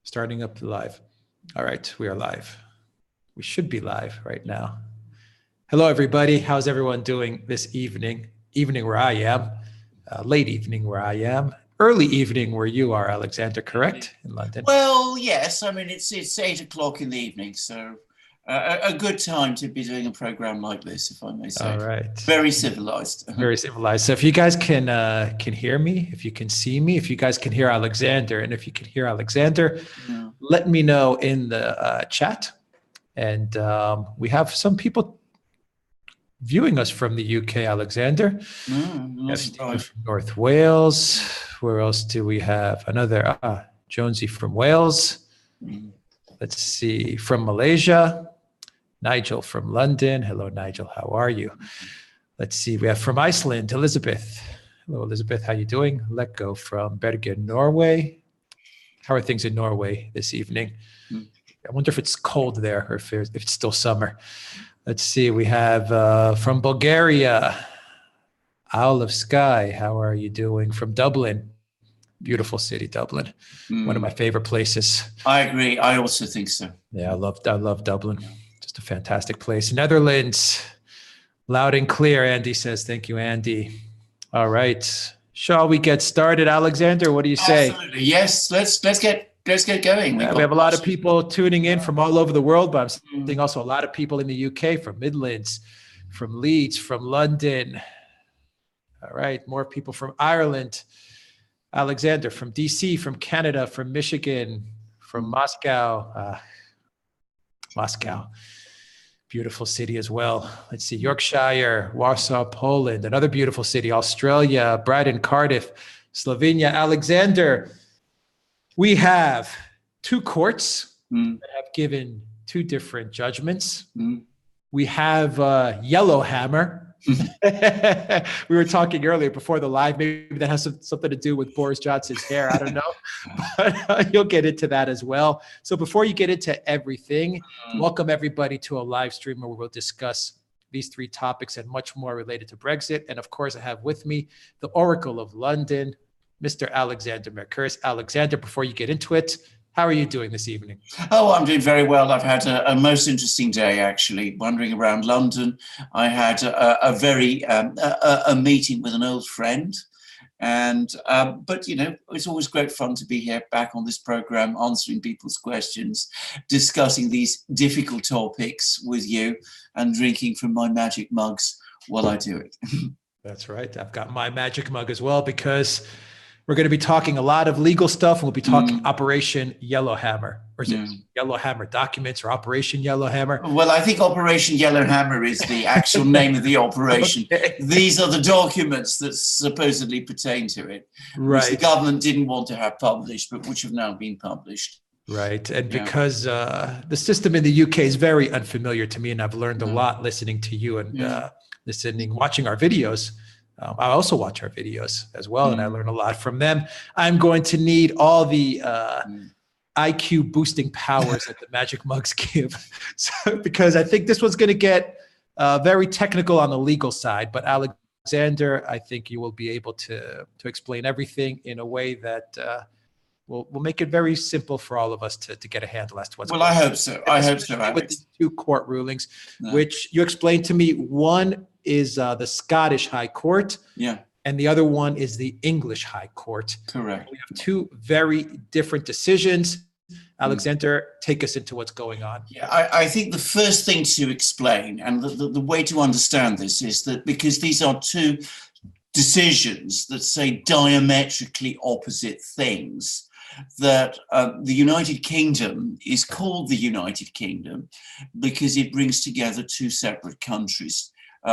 Starting up live. All right, we are live. We should be live right now. Hello, everybody. How's everyone doing this evening? Evening where I am, late evening where I am, early evening where you are, Alexander, correct? In London. Well, yes. I mean, it's 8 o'clock in the evening, so a good time to be doing a program like this, if I may say. All right. Very civilized. Very civilized. So if you guys can hear me, if you can see me, if you guys can hear Alexander, and if you can hear Alexander, let me know in the chat. And we have some people viewing us from the UK, Alexander. From North Wales. Where else do we have? Another Jonesy from Wales. Let's see, from Malaysia. Nigel from London. Hello, Nigel. How are you? Let's see. We have from Iceland, Elizabeth. Hello, Elizabeth. How you doing? Let go from Bergen, Norway. How are things in Norway this evening? I wonder if it's cold there or if it's still summer. Let's see. We have from Bulgaria, Owl of Sky. How are you doing? From Dublin. Beautiful city, Dublin. One of my favorite places. I agree. I also think so. Yeah, I love Dublin. Just a fantastic place. Netherlands, loud and clear. Andy says, thank you, Andy. All right. Shall we get started, Alexander? What do you say? Absolutely. Yes. Let's get going. We have a lot of people tuning in from all over the world, but I'm seeing also a lot of people in the UK, from Midlands, from Leeds, from London. All right. More people from Ireland. Alexander from DC, from Canada, from Michigan, from Moscow. Moscow, beautiful city as well. Let's see, Yorkshire, Warsaw, Poland, another beautiful city, Australia, Brighton, Cardiff, Slovenia. Alexander, we have two courts that have given two different judgments. We have Yellowhammer. We were talking earlier before the live. Maybe that has something to do with Boris Johnson's hair. I don't know, but you'll get into that as well. So before you get into everything, welcome everybody to a live stream where we'll discuss these three topics and much more related to Brexit. And of course, I have with me the Oracle of London, Mr. Alexander Mercouris. Alexander, before you get into it, how are you doing this evening? Oh, I'm doing very well. I've had a most interesting day, actually, wandering around London. I had a meeting with an old friend. But, you know, it's always great fun to be here back on this program, answering people's questions, discussing these difficult topics with you and drinking from my magic mugs while I do it. That's right. I've got my magic mug as well, because we're going to be talking a lot of legal stuff. We'll be talking Operation Yellowhammer, or is it Yellowhammer Documents or Operation Yellowhammer? Well, I think Operation Yellowhammer is the actual name of the operation. Okay. These are the documents that supposedly pertain to it, which the government didn't want to have published, but which have now been published. Right. And because the system in the UK is very unfamiliar to me, and I've learned a lot listening to you and watching our videos. I also watch our videos as well, and I learn a lot from them. I'm going to need all the IQ boosting powers that the magic mugs give, because I think this one's going to get very technical on the legal side. But Alexander, I think you will be able to explain everything in a way that will make it very simple for all of us to get a handle as to what's going on. Well, I hope so. I hope so, Alex. With the two court rulings, which you explained to me, one is the Scottish High Court, and the other one is the English High Court. Correct. We have two very different decisions. Alexander, take us into what's going on. Yeah, I think the first thing to explain, and the way to understand this, is that because these are two decisions that say diametrically opposite things, that the United Kingdom is called the United Kingdom because it brings together two separate countries.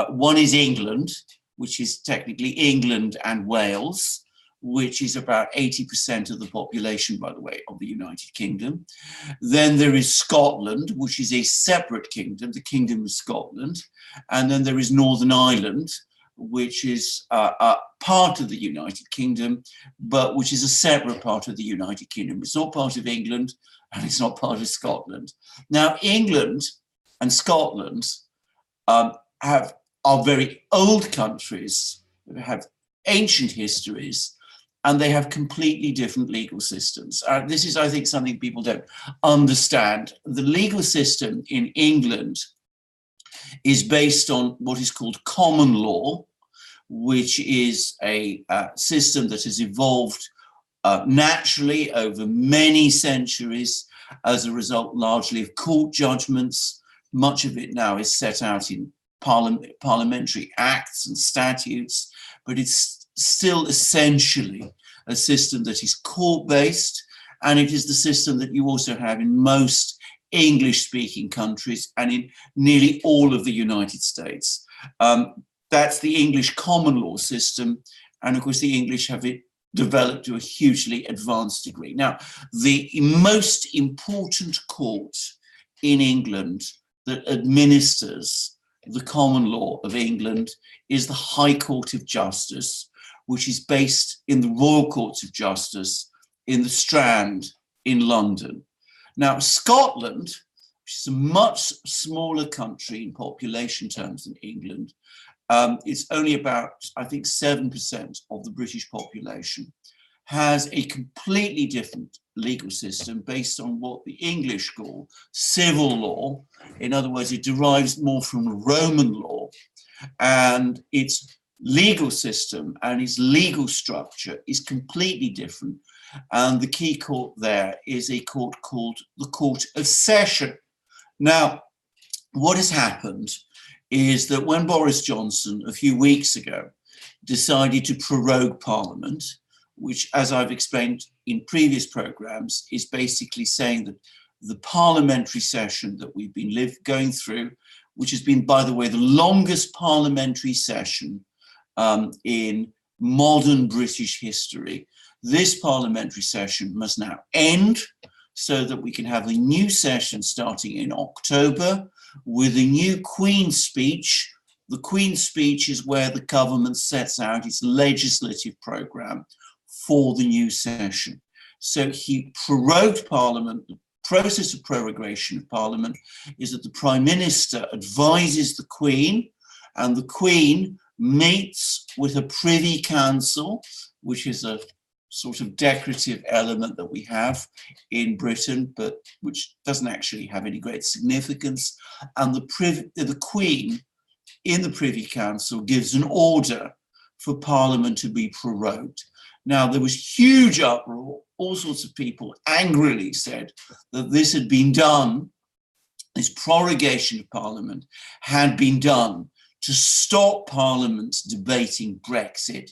One is England, which is technically England and Wales, which is about 80% of the population, by the way, of the United Kingdom. Then there is Scotland, which is a separate kingdom, the Kingdom of Scotland. And then there is Northern Ireland, which is a part of the United Kingdom, but which is a separate part of the United Kingdom. It's not part of England, and it's not part of Scotland. Now, England and Scotland are very old countries, have ancient histories, and they have completely different legal systems. This is, I think, something people don't understand. The legal system in England is based on what is called common law, which is a system that has evolved naturally over many centuries as a result largely of court judgments. Much of it now is set out in parliamentary acts and statutes, but it's still essentially a system that is court-based, and it is the system that you also have in most English-speaking countries and in nearly all of the United States. That's the English common law system, and of course the English have it developed to a hugely advanced degree. Now, the most important court in England that administers the common law of England is the High Court of Justice, which is based in the Royal Courts of Justice in the Strand in London. Now, Scotland, which is a much smaller country in population terms than England, it's only about, I think, 7% of the British population, has a completely different legal system based on what the English call civil law. In other words, it derives more from Roman law, and its legal system and its legal structure is completely different. And the key court there is a court called the Court of Session. Now, what has happened is that when Boris Johnson, a few weeks ago, decided to prorogue Parliament, which, as I've explained in previous programmes, is basically saying that the parliamentary session that we've been going through, which has been, by the way, the longest parliamentary session in modern British history, this parliamentary session must now end so that we can have a new session starting in October with a new Queen's speech. The Queen's speech is where the government sets out its legislative programme for the new session. So he prorogued Parliament. The process of prorogation of Parliament is that the Prime Minister advises the Queen, and the Queen meets with a Privy Council, which is a sort of decorative element that we have in Britain, but which doesn't actually have any great significance. And the Queen in the Privy Council gives an order for Parliament to be prorogued. Now, there was huge uproar. All sorts of people angrily said that this had been done, this prorogation of Parliament had been done to stop Parliament debating Brexit,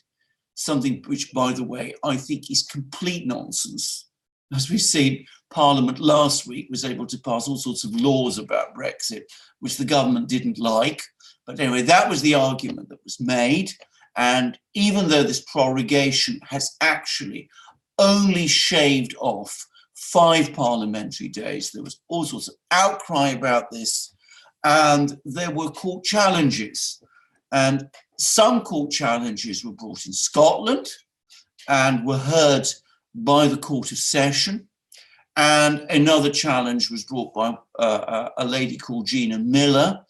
something which, by the way, I think is complete nonsense. As we've seen, Parliament last week was able to pass all sorts of laws about Brexit, which the government didn't like. But anyway, that was the argument that was made. And even though this prorogation has actually only shaved off 5 parliamentary days, there was all sorts of outcry about this, and there were court challenges. And some court challenges were brought in Scotland and were heard by the Court of Session. And another challenge was brought by a lady called Gina Miller,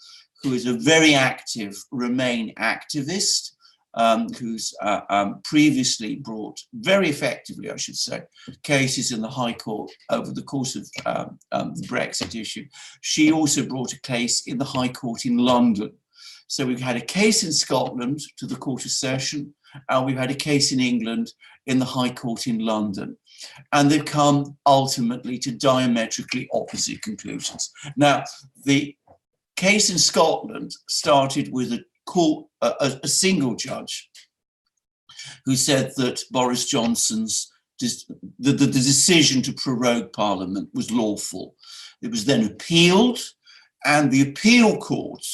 who is a very active Remain activist, who's previously brought, very effectively, I should say, cases in the High Court over the course of the Brexit issue. She also brought a case in the High Court in London. So we've had a case in Scotland to the Court of Session, and we've had a case in England in the High Court in London. And they've come ultimately to diametrically opposite conclusions. Now, the case in Scotland started with a single judge who said that Boris Johnson's the decision to prorogue Parliament was lawful. It was then appealed, and the appeal court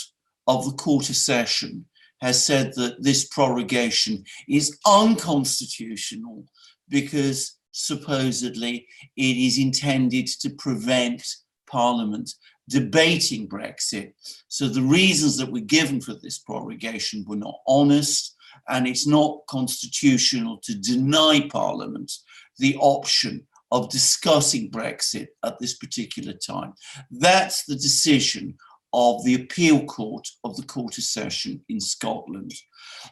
of the Court of Session has said that this prorogation is unconstitutional because supposedly it is intended to prevent Parliament debating Brexit. So the reasons that were given for this prorogation were not honest, and it's not constitutional to deny Parliament the option of discussing Brexit at this particular time. That's the decision of the appeal court of the Court of Session in Scotland.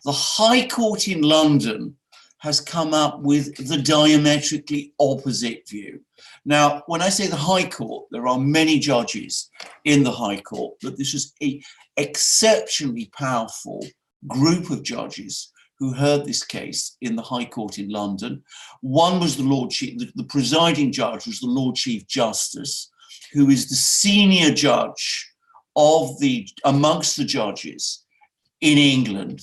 The High Court in London has come up with the diametrically opposite view. Now, when I say the High Court, there are many judges in the High Court, but this was an exceptionally powerful group of judges who heard this case in the High Court in London. One was the Lord Chief, the presiding judge was the Lord Chief Justice, who is the senior judge amongst the judges in England.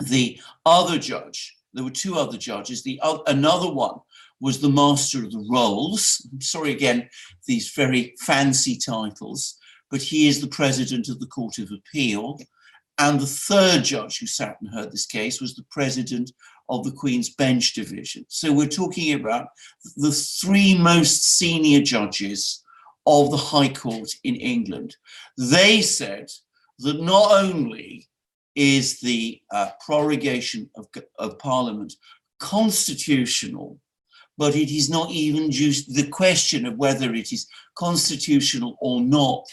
The other judge, there were two other judges. Another one was the Master of the Rolls. I'm sorry, again, these very fancy titles, but he is the President of the Court of Appeal. And the third judge who sat and heard this case was the President of the Queen's Bench Division. So we're talking about the three most senior judges of the High Court in England. They said that not only is the prorogation of Parliament constitutional, but it is not even just the question of whether it is constitutional or not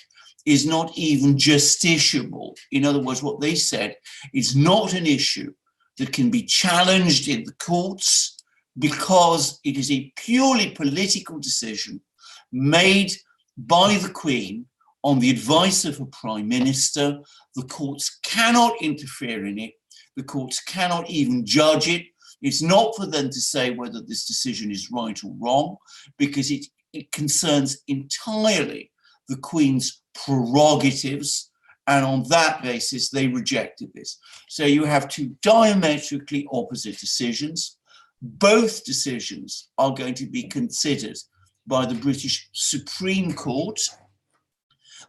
is not even justiciable. In other words, what they said is not an issue that can be challenged in the courts because it is a purely political decision made by the Queen on the advice of a Prime Minister. The courts cannot interfere in it. The courts cannot even judge it. It's not for them to say whether this decision is right or wrong, because it concerns entirely the Queen's prerogatives, and on that basis they rejected this. So you have two diametrically opposite decisions. Both decisions are going to be considered by the British Supreme Court,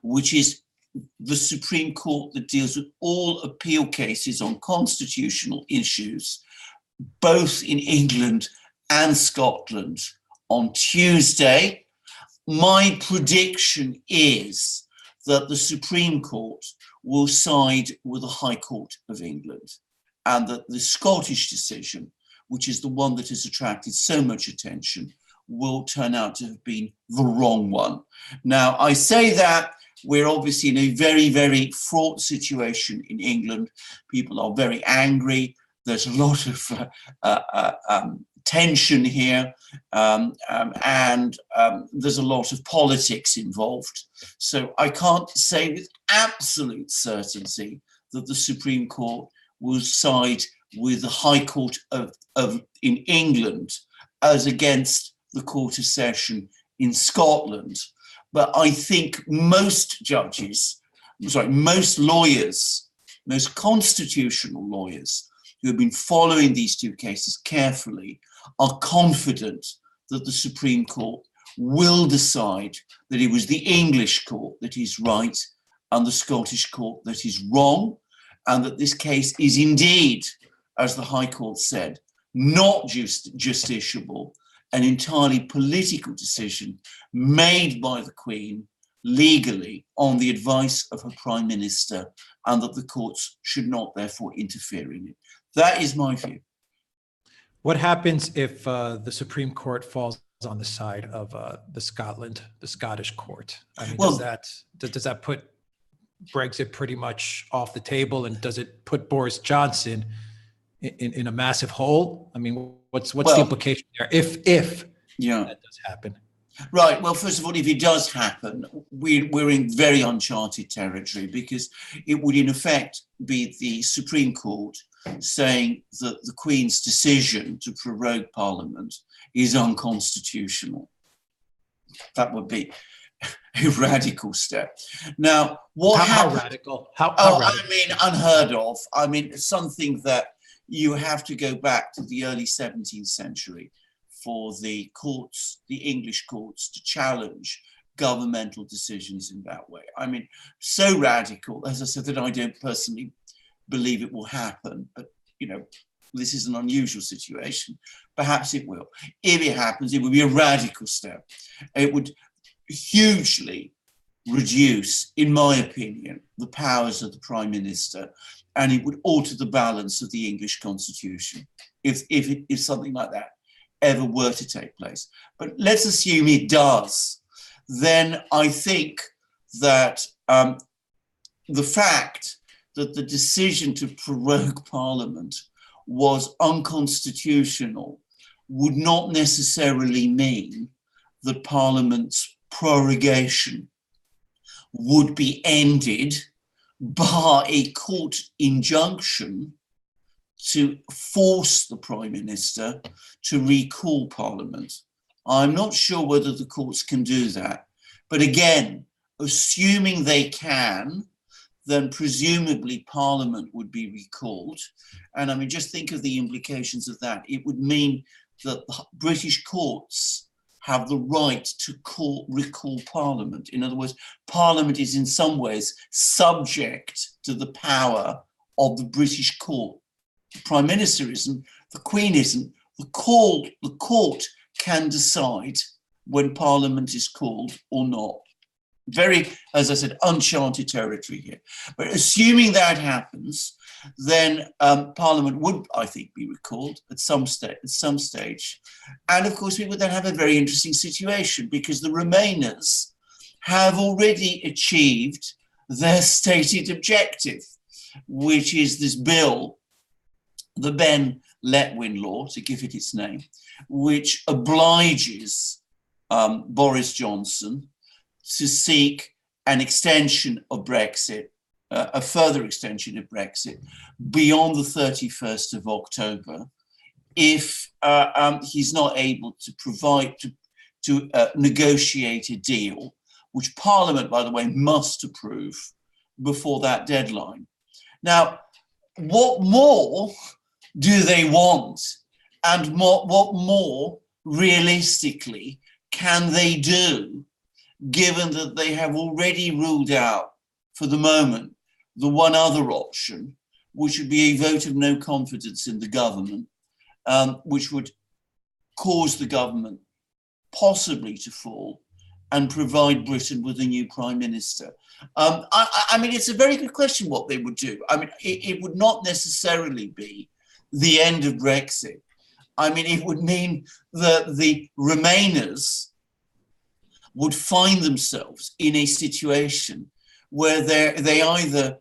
which is the Supreme Court that deals with all appeal cases on constitutional issues, both in England and Scotland, on Tuesday. My prediction is that the Supreme Court will side with the High Court of England, and that the Scottish decision, which is the one that has attracted so much attention, will turn out to have been the wrong one. Now, I say that we're obviously in a very, very fraught situation in England. People are very angry. There's a lot of tension here, and there's a lot of politics involved. So I can't say with absolute certainty that the Supreme Court will side with the High Court in England as against the Court of Session in Scotland. But I think most lawyers, most constitutional lawyers who have been following these two cases carefully are confident that the Supreme Court will decide that it was the English court that is right and the Scottish court that is wrong, and that this case is indeed, as the High Court said, not justiciable, an entirely political decision made by the Queen legally on the advice of her Prime Minister, and that the courts should not therefore interfere in it. That is my view. What happens if the Supreme Court falls on the side of the Scottish court? I mean, does that put Brexit pretty much off the table, and does it put Boris Johnson in a massive hole? I mean, what's the implication there if that does happen? Right. Well, first of all, if it does happen, we're in very uncharted territory, because it would in effect be the Supreme Court saying that the Queen's decision to prorogue Parliament is unconstitutional. That would be a radical step. Now, how radical? How radical? I mean, unheard of. I mean, something that you have to go back to the early 17th century for the courts, the English courts, to challenge governmental decisions in that way. I mean, so radical, as I said, that I don't personally believe it will happen, but this is an unusual situation. Perhaps it will. If it happens, it would be a radical step. It would hugely reduce, in my opinion, the powers of the Prime Minister, and it would alter the balance of the English Constitution if something like that ever were to take place. But let's assume it does. Then I think that the fact that the decision to prorogue Parliament was unconstitutional would not necessarily mean that Parliament's prorogation would be ended by a court injunction to force the Prime Minister to recall Parliament. I'm not sure whether the courts can do that. But again, assuming they can, then presumably Parliament would be recalled. And I mean, just think of the implications of that. It would mean that the British courts have the right to recall Parliament. In other words, Parliament is in some ways subject to the power of the British court. The Prime Minister isn't, the Queen isn't, the court can decide when Parliament is called or not. Very, as I said, uncharted territory here. But assuming that happens, then Parliament would, I think, be recalled at some stage. And of course, we would then have a very interesting situation because the Remainers have already achieved their stated objective, which is this bill, the Ben-Letwin law, to give it its name, which obliges Boris Johnson to seek an extension of Brexit, a further extension of Brexit beyond the 31st of October, if he's not able to provide, to negotiate a deal, which Parliament, by the way, must approve before that deadline. Now, what more do they want? And what more realistically can they do, given that they have already ruled out, for the moment, the one other option, which would be a vote of no confidence in the government, which would cause the government possibly to fall and provide Britain with a new Prime Minister. I mean, it's a very good question what they would do. I mean, it would not necessarily be the end of Brexit. I mean, it would mean that the Remainers would find themselves in a situation where they either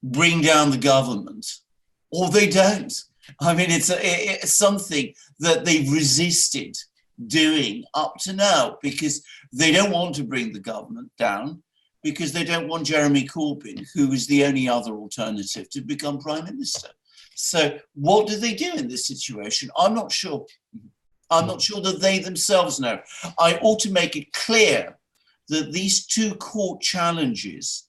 bring down the government or they don't. I mean, it's something that they've resisted doing up to now because they don't want to bring the government down, because they don't want Jeremy Corbyn, who is the only other alternative, to become Prime Minister. So what do they do in this situation? I'm not sure. I'm not sure that they themselves know. I ought to make it clear that these two court challenges,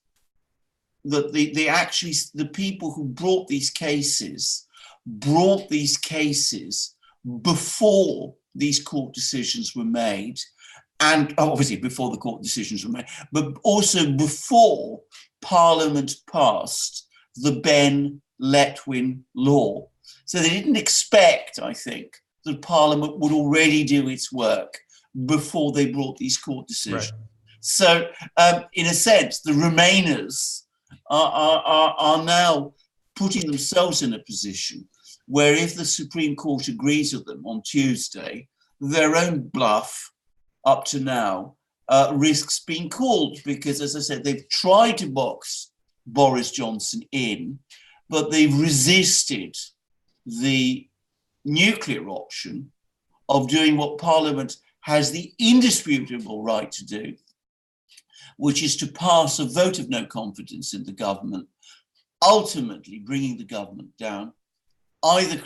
that the people who brought these cases before these court decisions were made, and obviously before the court decisions were made, but also before Parliament passed the Ben-Letwin law. So they didn't expect, I think, that Parliament would already do its work before they brought these court decisions. Right. So, in a sense, the Remainers are now putting themselves in a position where if the Supreme Court agrees with them on Tuesday, their own bluff up to now risks being called because, as I said, they've tried to box Boris Johnson in, but they've resisted the nuclear option of doing what Parliament has the indisputable right to do, which is to pass a vote of no confidence in the government, ultimately bringing the government down, either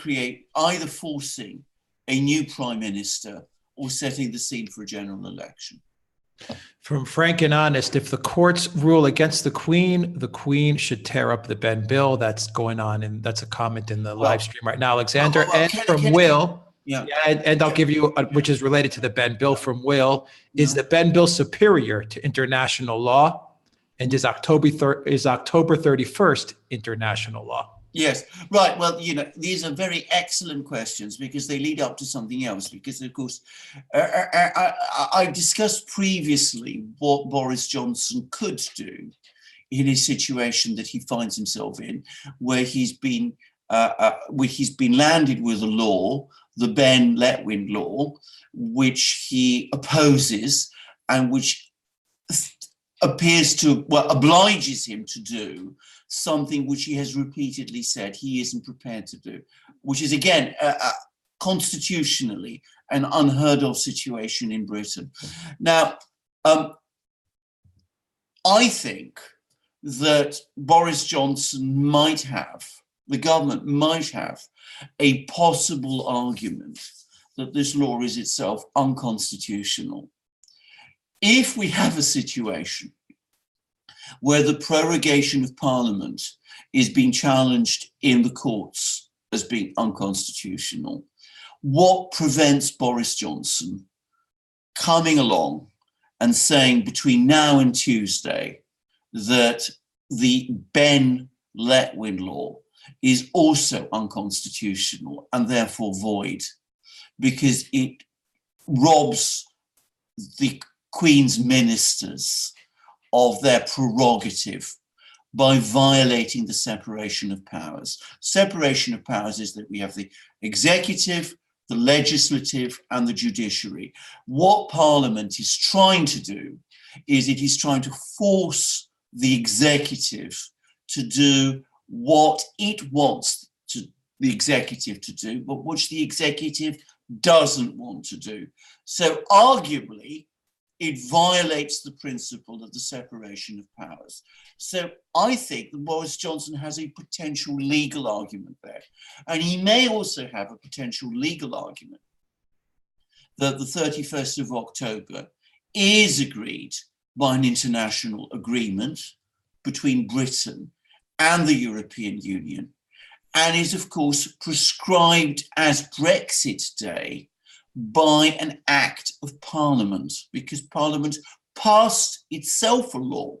forcing a new Prime Minister or setting the scene for a general election. From Frank and Honest, if the courts rule against the Queen should tear up the Ben bill. That's going on, and that's a comment in the live stream right now, Alexander. And I'll give you, which is related to the Ben bill from Will, is the Ben bill superior to international law? And is October 31st international law? Yes, right. Well, these are very excellent questions because they lead up to something else. Because, of course, I discussed previously what Boris Johnson could do in a situation that he finds himself in, where he's been landed with a law, the Ben-Letwin law, which he opposes and which appears to, well, obliges him to do something which he has repeatedly said he isn't prepared to do, which is, again, constitutionally an unheard of situation in Britain. Now, I think that Boris Johnson might have, the government might have, a possible argument that this law is itself unconstitutional. If we have a situation where the prorogation of Parliament is being challenged in the courts as being unconstitutional, what prevents Boris Johnson coming along and saying between now and Tuesday that the Ben Letwin law is also unconstitutional and therefore void, because it robs the Queen's ministers of their prerogative by violating the separation of powers. Separation of powers is that we have the executive, the legislative, and the judiciary. What Parliament is trying to do is it is trying to force the executive to do what it wants the executive to do, but which the executive doesn't want to do. So arguably, it violates the principle of the separation of powers. So I think that Boris Johnson has a potential legal argument there. And he may also have a potential legal argument that the 31st of October is agreed by an international agreement between Britain and the European Union, and is, of course, prescribed as Brexit Day by an act of Parliament, because Parliament passed itself a law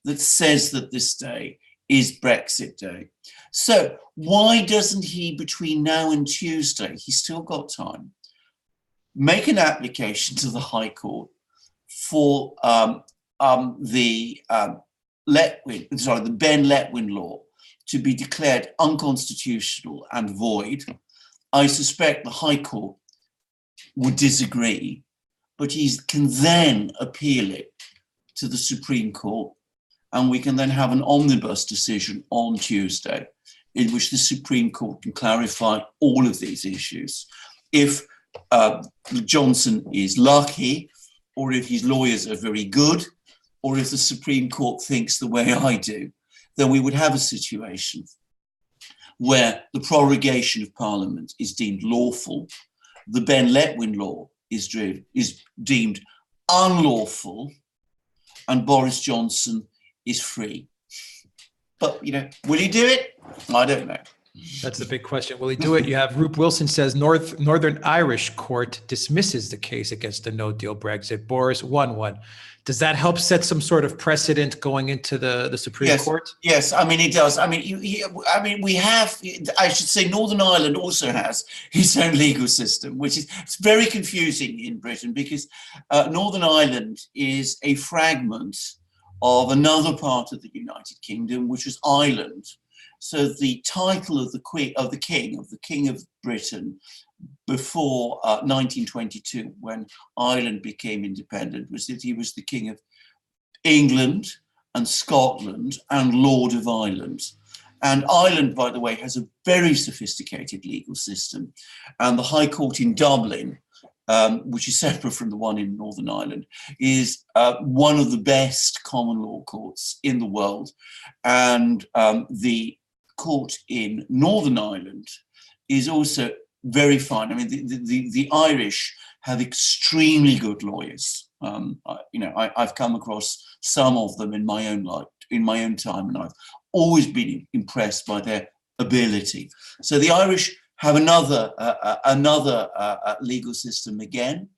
that says that this day is Brexit Day. So why doesn't he, between now and Tuesday, he's still got time, make an application to the High Court for the Ben Letwin law to be declared unconstitutional and void? I suspect the High Court would disagree, but he can then appeal it to the Supreme Court, and we can then have an omnibus decision on Tuesday in which the Supreme Court can clarify all of these issues. If Johnson is lucky, or if his lawyers are very good, or if the Supreme Court thinks the way I do, then we would have a situation where the prorogation of Parliament is deemed lawful, the Ben Letwin law is deemed unlawful, and Boris Johnson is free. But, will he do it? I don't know. That's the big question. Will he do it? You have Roop Wilson says Northern Irish court dismisses the case against the no-deal Brexit. Boris 1-1. Does that help set some sort of precedent going into the Supreme Court? Yes, I mean, it does. I mean, we have, I should say, Northern Ireland also has its own legal system, which is it's very confusing in Britain, because Northern Ireland is a fragment of another part of the United Kingdom, which is Ireland. So the title of the King of Britain before 1922, when Ireland became independent, was that he was the King of England and Scotland and Lord of Ireland. And Ireland, by the way, has a very sophisticated legal system. And the High Court in Dublin, which is separate from the one in Northern Ireland, is one of the best common law courts in the world. And the court in Northern Ireland is also very fine. I mean, the Irish have extremely good lawyers. I've come across some of them in my own life, in my own time, and I've always been impressed by their ability. So the Irish have another legal system again,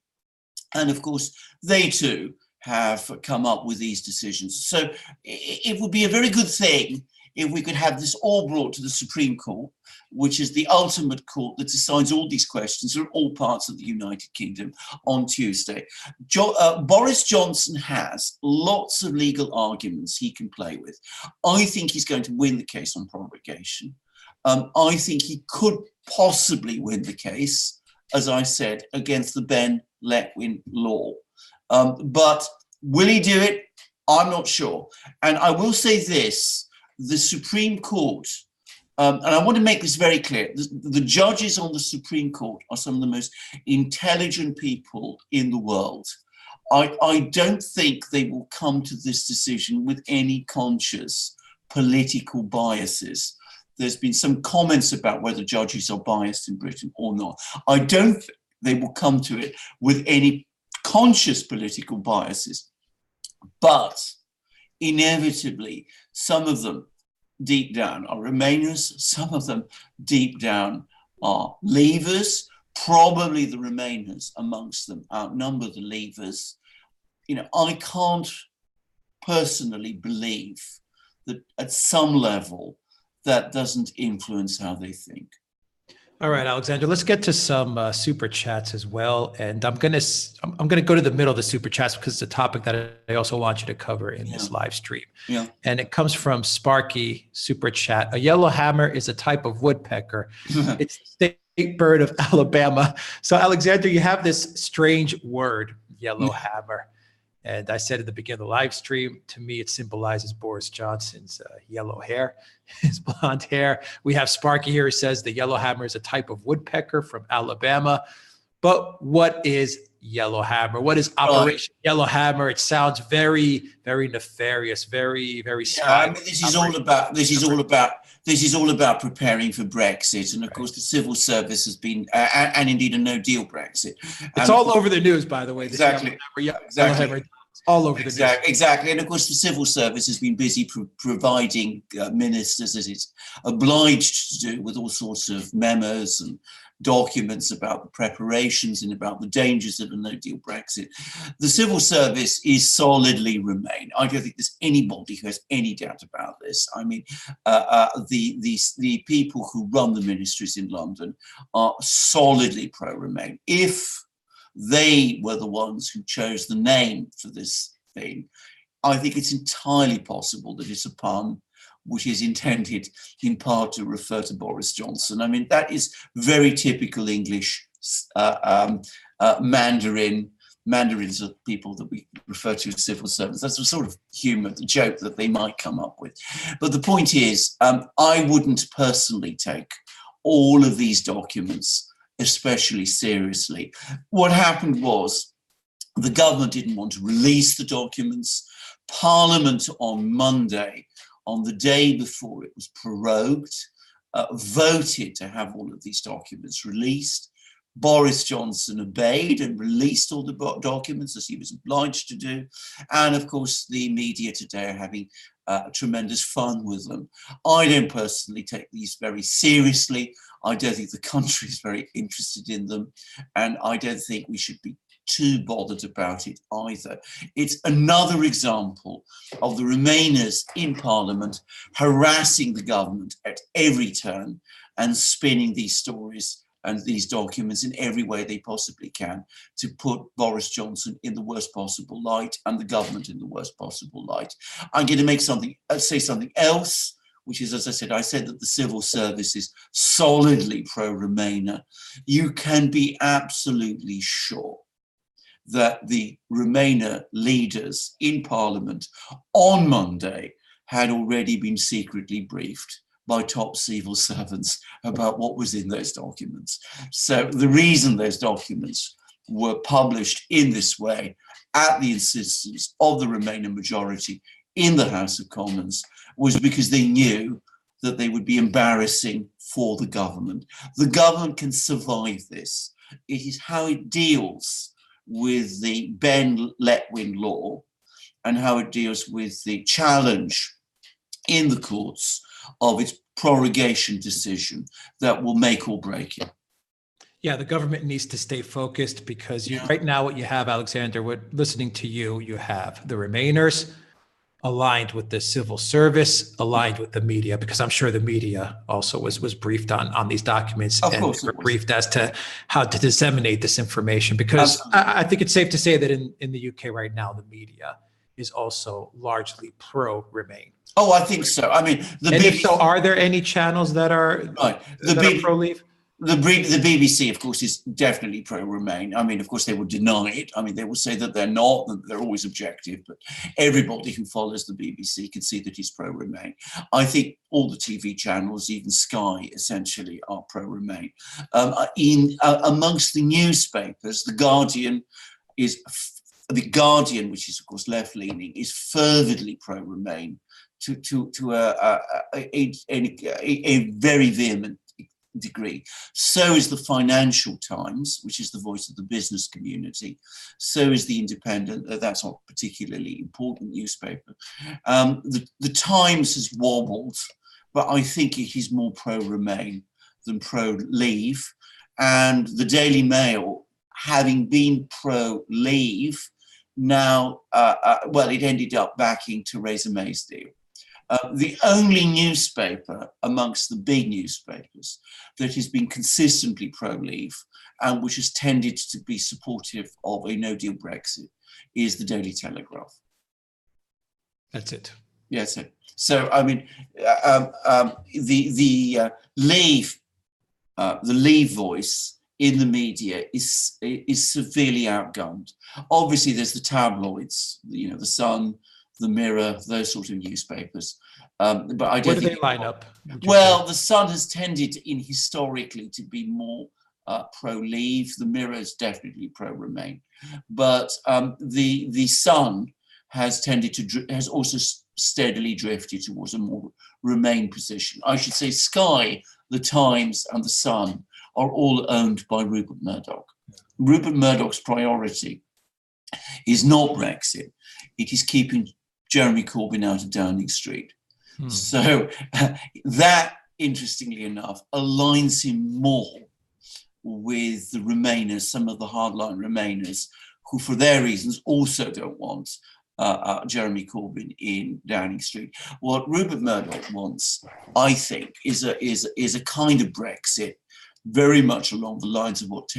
and of course they too have come up with these decisions. So it would be a very good thing if we could have this all brought to the Supreme Court, which is the ultimate court that decides all these questions in all parts of the United Kingdom, on Tuesday. Boris Johnson has lots of legal arguments he can play with. I think he's going to win the case on prorogation. I think he could possibly win the case, as I said, against the Ben Letwin law. But will he do it? I'm not sure. And I will say this, the Supreme Court, and I want to make this very clear, the judges on the Supreme Court are some of the most intelligent people in the world. I don't think they will come to this decision with any conscious political biases. There's been some comments about whether judges are biased in Britain or not. I don't think they will come to it with any conscious political biases. But inevitably, some of them deep down are Remainers, some of them deep down are Leavers. Probably the Remainers amongst them outnumber the Leavers. You know, I can't personally believe that at some level that doesn't influence how they think. All right, Alexander, let's get to some super chats as well. And I'm gonna go to the middle of the super chats because it's a topic that I also want you to cover in this live stream. Yeah. And it comes from Sparky super chat. A yellowhammer is a type of woodpecker. It's the state bird of Alabama. So Alexander, you have this strange word, yellowhammer. And I said at the beginning of the live stream, to me, it symbolizes Boris Johnson's yellow hair, his blonde hair. We have Sparky here who says the yellowhammer is a type of woodpecker from Alabama. But what is yellowhammer? What is Operation Yellowhammer? It sounds very, very nefarious, very, very I mean, this is all about preparing for Brexit, and of course, the civil service has been, and indeed a No Deal Brexit. It's all over the news, by the way. Exactly. Exactly. All over the news. Exactly. And of course, the civil service has been busy providing ministers, as it's obliged to do, with all sorts of memos and documents about the preparations and about the dangers of a no-deal Brexit. The civil service is solidly Remain. I don't think there's anybody who has any doubt about this. I mean, the people who run the ministries in London are solidly pro-Remain. If they were the ones who chose the name for this thing, I think it's entirely possible that it's a pun which is intended in part to refer to Boris Johnson. I mean, that is very typical English Mandarin. Mandarins are people that we refer to as civil servants. That's the sort of humour, the joke that they might come up with. But the point is, I wouldn't personally take all of these documents especially seriously. What happened was the government didn't want to release the documents. Parliament on Monday, on the day before it was prorogued, voted to have all of these documents released. Boris Johnson obeyed and released all the documents as he was obliged to do. And of course, the media today are having tremendous fun with them. I don't personally take these very seriously. I don't think the country is very interested in them. And I don't think we should be too bothered about it either. It's another example of the Remainers in Parliament harassing the government at every turn and spinning these stories and these documents in every way they possibly can to put Boris Johnson in the worst possible light and the government in the worst possible light. I'm going to say something else, which is, as I said that the civil service is solidly pro-Remainer. You can be absolutely sure that the Remainer leaders in Parliament on Monday had already been secretly briefed by top civil servants about what was in those documents. So the reason those documents were published in this way at the insistence of the Remainer majority in the House of Commons was because they knew that they would be embarrassing for the government. The government can survive this. It is how it deals with the Ben Letwin law and how it deals with the challenge in the courts of its prorogation decision that will make or break it. Yeah, the government needs to stay focused because right now what you have, Alexander, listening to you have the Remainers aligned with the civil service, aligned with the media, because I'm sure the media also was briefed on these documents and were briefed as to how to disseminate this information. Because I think it's safe to say that in the UK right now, the media is also largely pro-Remain. Oh, I think so. I mean, if so, are there any channels that are pro-Leave? The BBC, of course, is definitely pro-Remain. I mean, of course, they will deny it. I mean, they will say that they're not, that they're always objective, but everybody who follows the BBC can see that he's pro-Remain. I think all the TV channels, even Sky, essentially are pro-Remain. Amongst the newspapers, The Guardian, which is, of course, left-leaning, is fervidly pro-Remain to a very vehement degree. So is the Financial Times, which is the voice of the business community. So is the Independent. That's not a particularly important newspaper. The Times has wobbled, but I think it is more pro-Remain than pro-Leave. And the Daily Mail, having been pro-Leave, now, it ended up backing Theresa May's deal. The only newspaper amongst the big newspapers that has been consistently pro-Leave and which has tended to be supportive of a no-deal Brexit is the Daily Telegraph. That's it. Yes. So, I mean, the Leave voice in the media is severely outgunned. Obviously, there's the tabloids, the Sun, the Mirror, those sort of newspapers. But I don't Where do think they line up? Well, the Sun has tended historically to be more pro-Leave. The Mirror is definitely pro-Remain. But the Sun has has also steadily drifted towards a more Remain position. I should say Sky, the Times and the Sun are all owned by Rupert Murdoch. Rupert Murdoch's priority is not Brexit. It is keeping Jeremy Corbyn out of Downing Street. So that, interestingly enough, aligns him more with the Remainers, some of the hardline Remainers, who for their reasons also don't want Jeremy Corbyn in Downing Street. What Rupert Murdoch wants, I think, is a kind of Brexit very much along the lines of what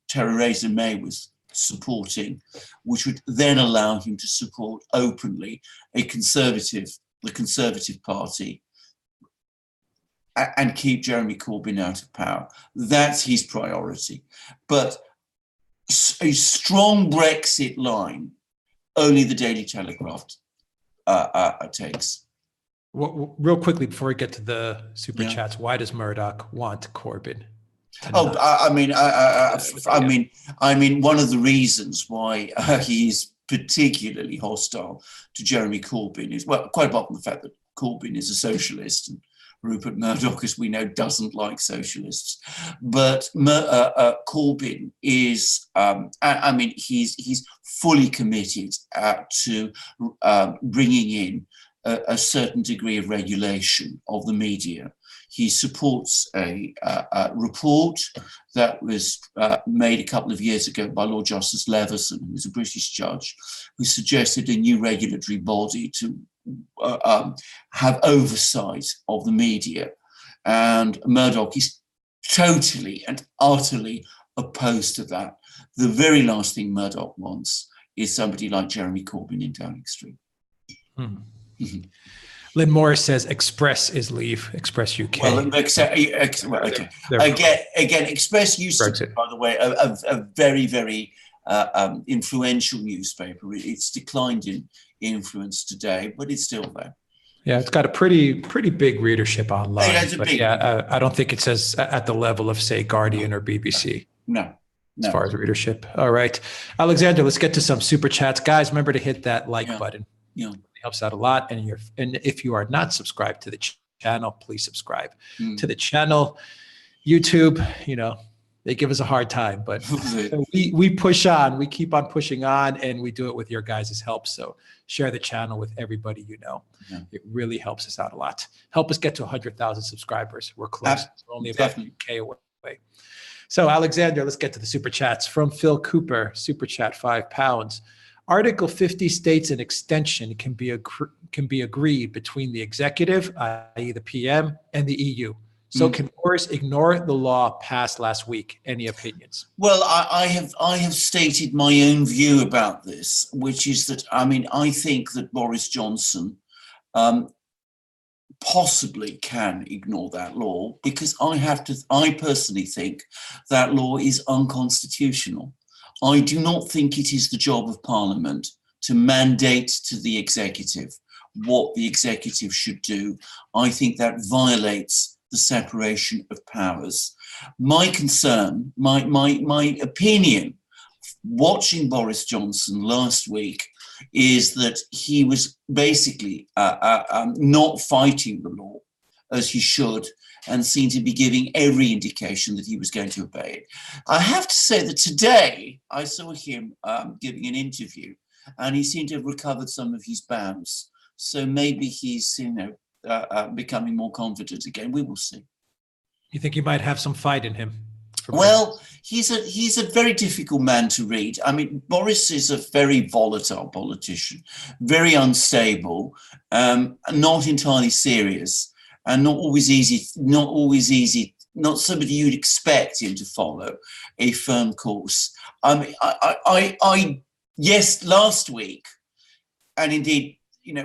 Theresa May was supporting, which would then allow him to support openly the Conservative Party, and keep Jeremy Corbyn out of power. That's his priority. But a strong Brexit line, only the Daily Telegraph takes. Well, real quickly before we get to the super chats, why does Murdoch want Corbyn? I mean, one of the reasons why he is particularly hostile to Jeremy Corbyn is, well, quite apart from the fact that Corbyn is a socialist and Rupert Murdoch, as we know, doesn't like socialists. But Corbyn is, he's fully committed to bringing in a certain degree of regulation of the media. He supports a report that was made a couple of years ago by Lord Justice Leveson, who was a British judge, who suggested a new regulatory body to have oversight of the media. And Murdoch is totally and utterly opposed to that. The very last thing Murdoch wants is somebody like Jeremy Corbyn in Downing Street. Lynn Morris says Express is Leave, Express UK. Well, okay. Again, Express used to be, by the way, a very, very influential newspaper. It's declined in influence today, but it's still there. Yeah, it's got a pretty big readership online. I don't think it's at the level of, say, Guardian or BBC. No. As far as readership. All right. Alexander, let's get to some super chats. Guys, remember to hit that like button. Yeah. It helps out a lot. And if you are not subscribed to the channel, please subscribe to the channel. YouTube, they give us a hard time, but we push on. We keep on pushing on, and we do it with your guys' help. So share the channel with everybody you know. Yeah. It really helps us out a lot. Help us get to 100,000 subscribers. We're close. We're only about K away. So Alexander, let's get to the super chats. From Phil Cooper, super chat £5. Article 50 states an extension can be agreed between the executive, i.e. the PM, and the EU. So can Boris ignore the law passed last week? Any opinions? Well, I have stated my own view about this, which is that, I think that Boris Johnson possibly can ignore that law, because I personally think that law is unconstitutional. I do not think it is the job of Parliament to mandate to the executive what the executive should do. I think that violates the separation of powers. My concern, my opinion, watching Boris Johnson last week, is that he was basically not fighting the law as he should, and seemed to be giving every indication that he was going to obey it. I have to say that today I saw him giving an interview, and he seemed to have recovered some of his bounds. So maybe he's, becoming more confident again. We will see. You think you might have some fight in him? Well, he's a very difficult man to read. I mean, Boris is a very volatile politician, very unstable, not entirely serious, and not somebody you'd expect him to follow a firm course. Yes, last week, and indeed,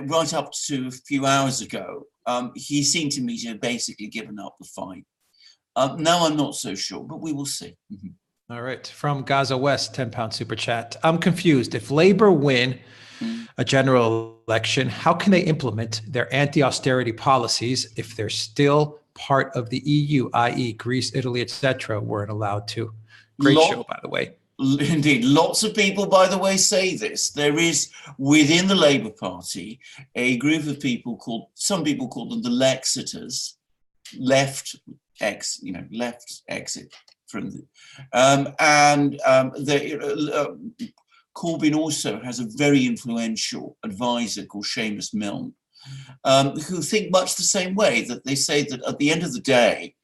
right up to a few hours ago, he seemed to me to have basically given up the fight. Now I'm not so sure, but we will see. Mm-hmm. All right. From Gaza West, £10 super chat. I'm confused. If Labour win a general election, how can they implement their anti-austerity policies if they're still part of the EU, i.e. Greece, Italy, etc., weren't allowed to? Great show, by the way. Indeed. Lots of people, by the way, say this. There is within the Labour Party a group of people some people call them the Lexiters, left exit from the, Corbyn also has a very influential advisor called Seamus Milne, who think much the same way, that they say that at the end of the day,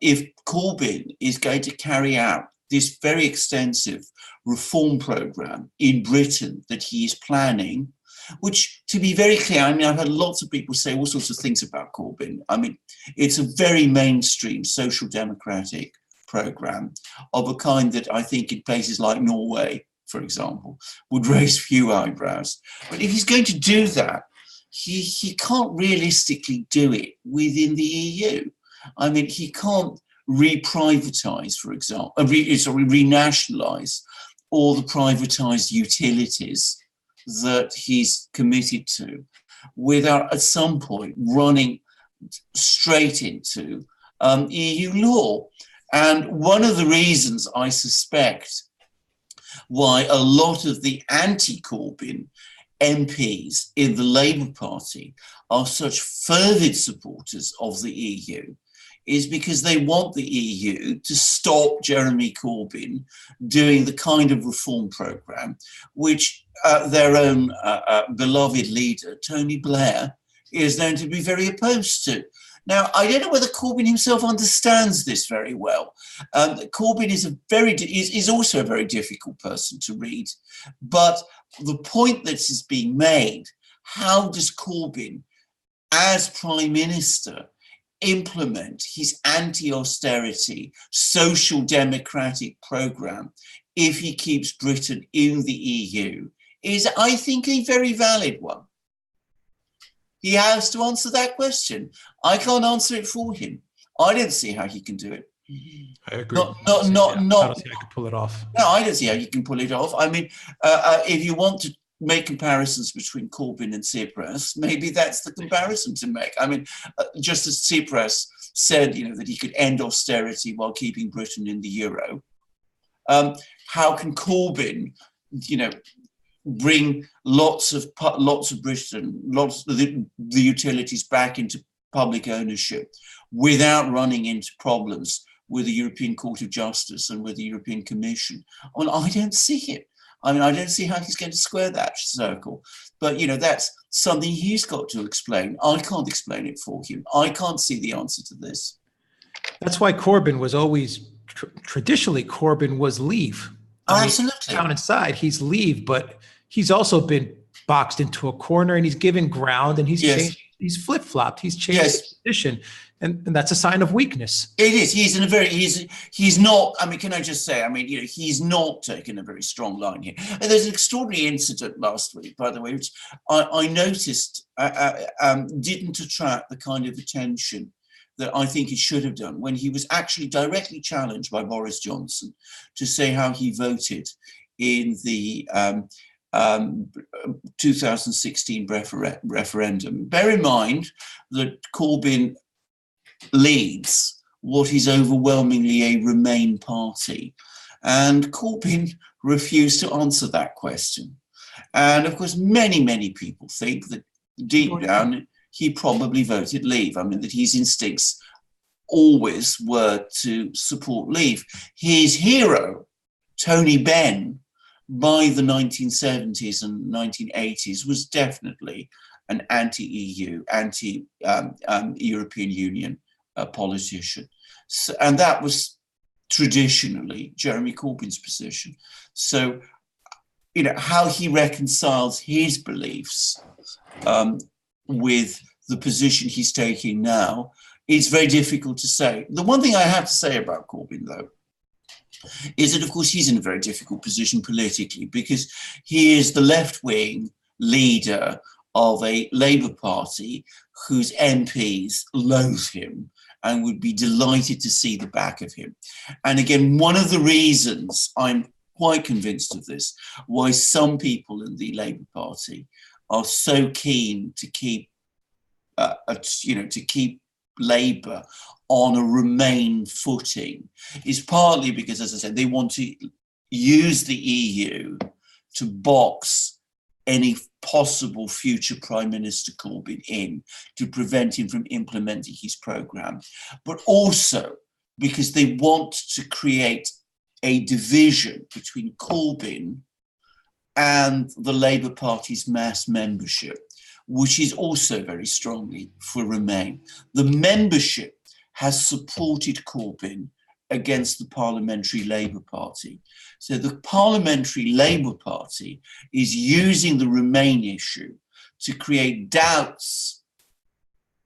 if Corbyn is going to carry out this very extensive reform program in Britain that he is planning, which, to be very clear, I mean, I've had lots of people say all sorts of things about Corbyn. I mean, it's a very mainstream social democratic program of a kind that I think in places like Norway, for example, would raise few eyebrows. But if he's going to do that, he can't realistically do it within the EU. I mean, he can't reprivatise, for example, renationalise all the privatised utilities that he's committed to, without at some point running straight into EU law. And one of the reasons I suspect why a lot of the anti-Corbyn MPs in the Labour Party are such fervid supporters of the EU is because they want the EU to stop Jeremy Corbyn doing the kind of reform programme which their own beloved leader, Tony Blair, is known to be very opposed to. Now, I don't know whether Corbyn himself understands this very well. Corbyn is also a very difficult person to read. But the point that is being made, how does Corbyn, as Prime Minister, implement his anti-austerity social democratic programme if he keeps Britain in the EU, is, I think, a very valid one. He has to answer that question. I can't answer it for him. I don't see how he can do it. I agree. I don't see how I can pull it off. No, I don't see how you can pull it off. I mean, if you want to make comparisons between Corbyn and Tsipras, maybe that's the comparison to make. I mean, just as Tsipras said, that he could end austerity while keeping Britain in the euro, how can Corbyn, bring lots of Britain, lots of the utilities back into public ownership without running into problems with the European Court of Justice and with the European Commission? Well, I don't see it. I mean, I don't see how he's going to square that circle. But, that's something he's got to explain. I can't explain it for him. I can't see the answer to this. That's why Corbyn was always, traditionally, Corbyn was leave. Absolutely. Down inside, he's leave, but he's also been boxed into a corner, and he's given ground, and he's changed he's flip-flopped. He's changed Yes. his position, and that's a sign of weakness. It is. He's not. I mean, can I just say? I mean, he's not taken a very strong line here. And there's an extraordinary incident last week, by the way, which I noticed didn't attract the kind of attention that I think it should have done, when he was actually directly challenged by Boris Johnson to say how he voted in the 2016 referendum. Bear in mind that Corbyn leads what is overwhelmingly a Remain party, and Corbyn refused to answer that question. And of course, many people think that deep down he probably voted Leave. I mean, that his instincts always were to support Leave. His hero, Tony Benn, by the 1970s and 1980s, was definitely an anti-EU, anti-European Union politician. So, and that was traditionally Jeremy Corbyn's position. So, how he reconciles his beliefs with the position he's taking now is very difficult to say. The one thing I have to say about Corbyn, though, is that, of course, he's in a very difficult position politically, because he is the left-wing leader of a Labour Party whose MPs loathe him and would be delighted to see the back of him. And again, one of the reasons I'm quite convinced of this, why some people in the Labour Party are so keen to keep, Labour on a Remain footing, is partly because, as I said, they want to use the EU to box any possible future Prime Minister Corbyn in, to prevent him from implementing his programme, but also because they want to create a division between Corbyn and the Labour Party's mass membership, which is also very strongly for Remain. The membership has supported Corbyn against the Parliamentary Labour Party. So the Parliamentary Labour Party is using the Remain issue to create doubts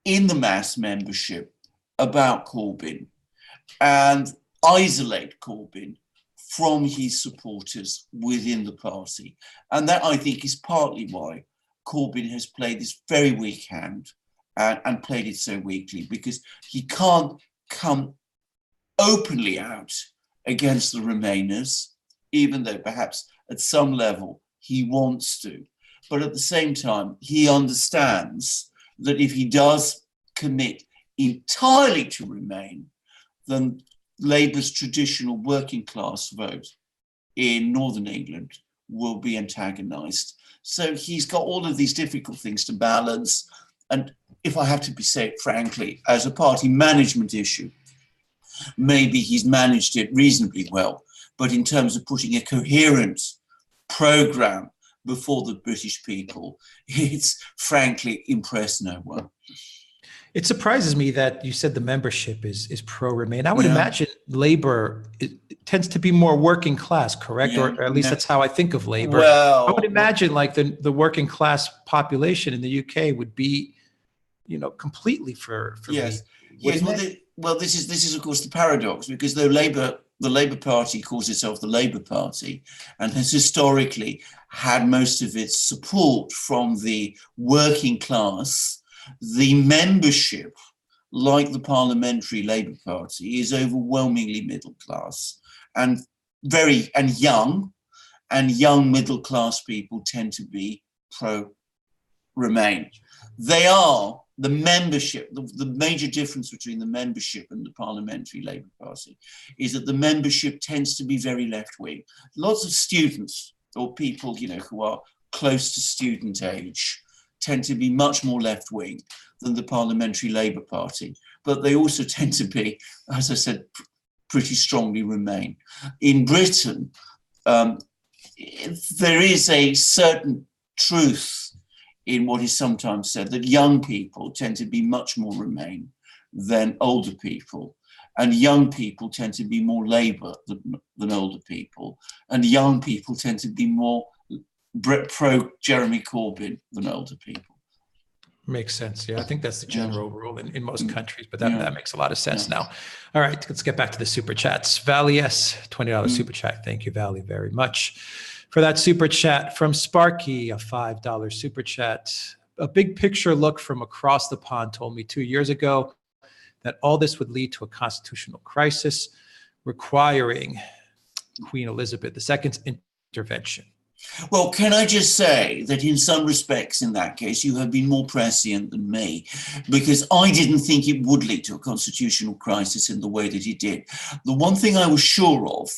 in the mass membership about Corbyn and isolate Corbyn from his supporters within the party. And that, I think, is partly why Corbyn has played this very weak hand and played it so weakly, because he can't come openly out against the Remainers, even though perhaps at some level he wants to. But at the same time, he understands that if he does commit entirely to Remain, then Labour's traditional working class vote in Northern England will be antagonised. So he's got all of these difficult things to balance. And if I have to be said frankly, as a party management issue, maybe he's managed it reasonably well. But in terms of putting a coherent programme before the British people, it's frankly impressed no one. It surprises me that you said the membership is pro-Remain. I would imagine Labour tends to be more working class, correct? Yeah, or at least that's how I think of Labour. Well, I would imagine like the working class population in the UK would be, completely for yes, Leave. yes. This is of course the paradox, because though the Labour Party calls itself the Labour Party and has historically had most of its support from the working class, the membership, like the Parliamentary Labour Party, is overwhelmingly middle class and young, and young middle class people tend to be pro-Remain. They are the membership. The major difference between the membership and the Parliamentary Labour Party is that the membership tends to be very left-wing. Lots of students or people, who are close to student age tend to be much more left-wing than the Parliamentary Labour Party, but they also tend to be, as I said, pretty strongly Remain. In Britain, there is a certain truth in what is sometimes said that young people tend to be much more Remain than older people, and young people tend to be more Labour than older people, and young people tend to be more pro-Jeremy Corbyn than older people. Makes sense. Yeah, I think that's the general rule in most countries, but that, Yeah. that makes a lot of sense now. All right, let's get back to the super chats. Valley S, $20 super chat. Thank you, Valley, very much for that super chat. From Sparky, a $5 super chat. A big picture look from across the pond told me 2 years ago that all this would lead to a constitutional crisis requiring Queen Elizabeth II's intervention. Well, can I just say that in some respects, in that case, you have been more prescient than me, because I didn't think it would lead to a constitutional crisis in the way that it did. The one thing I was sure of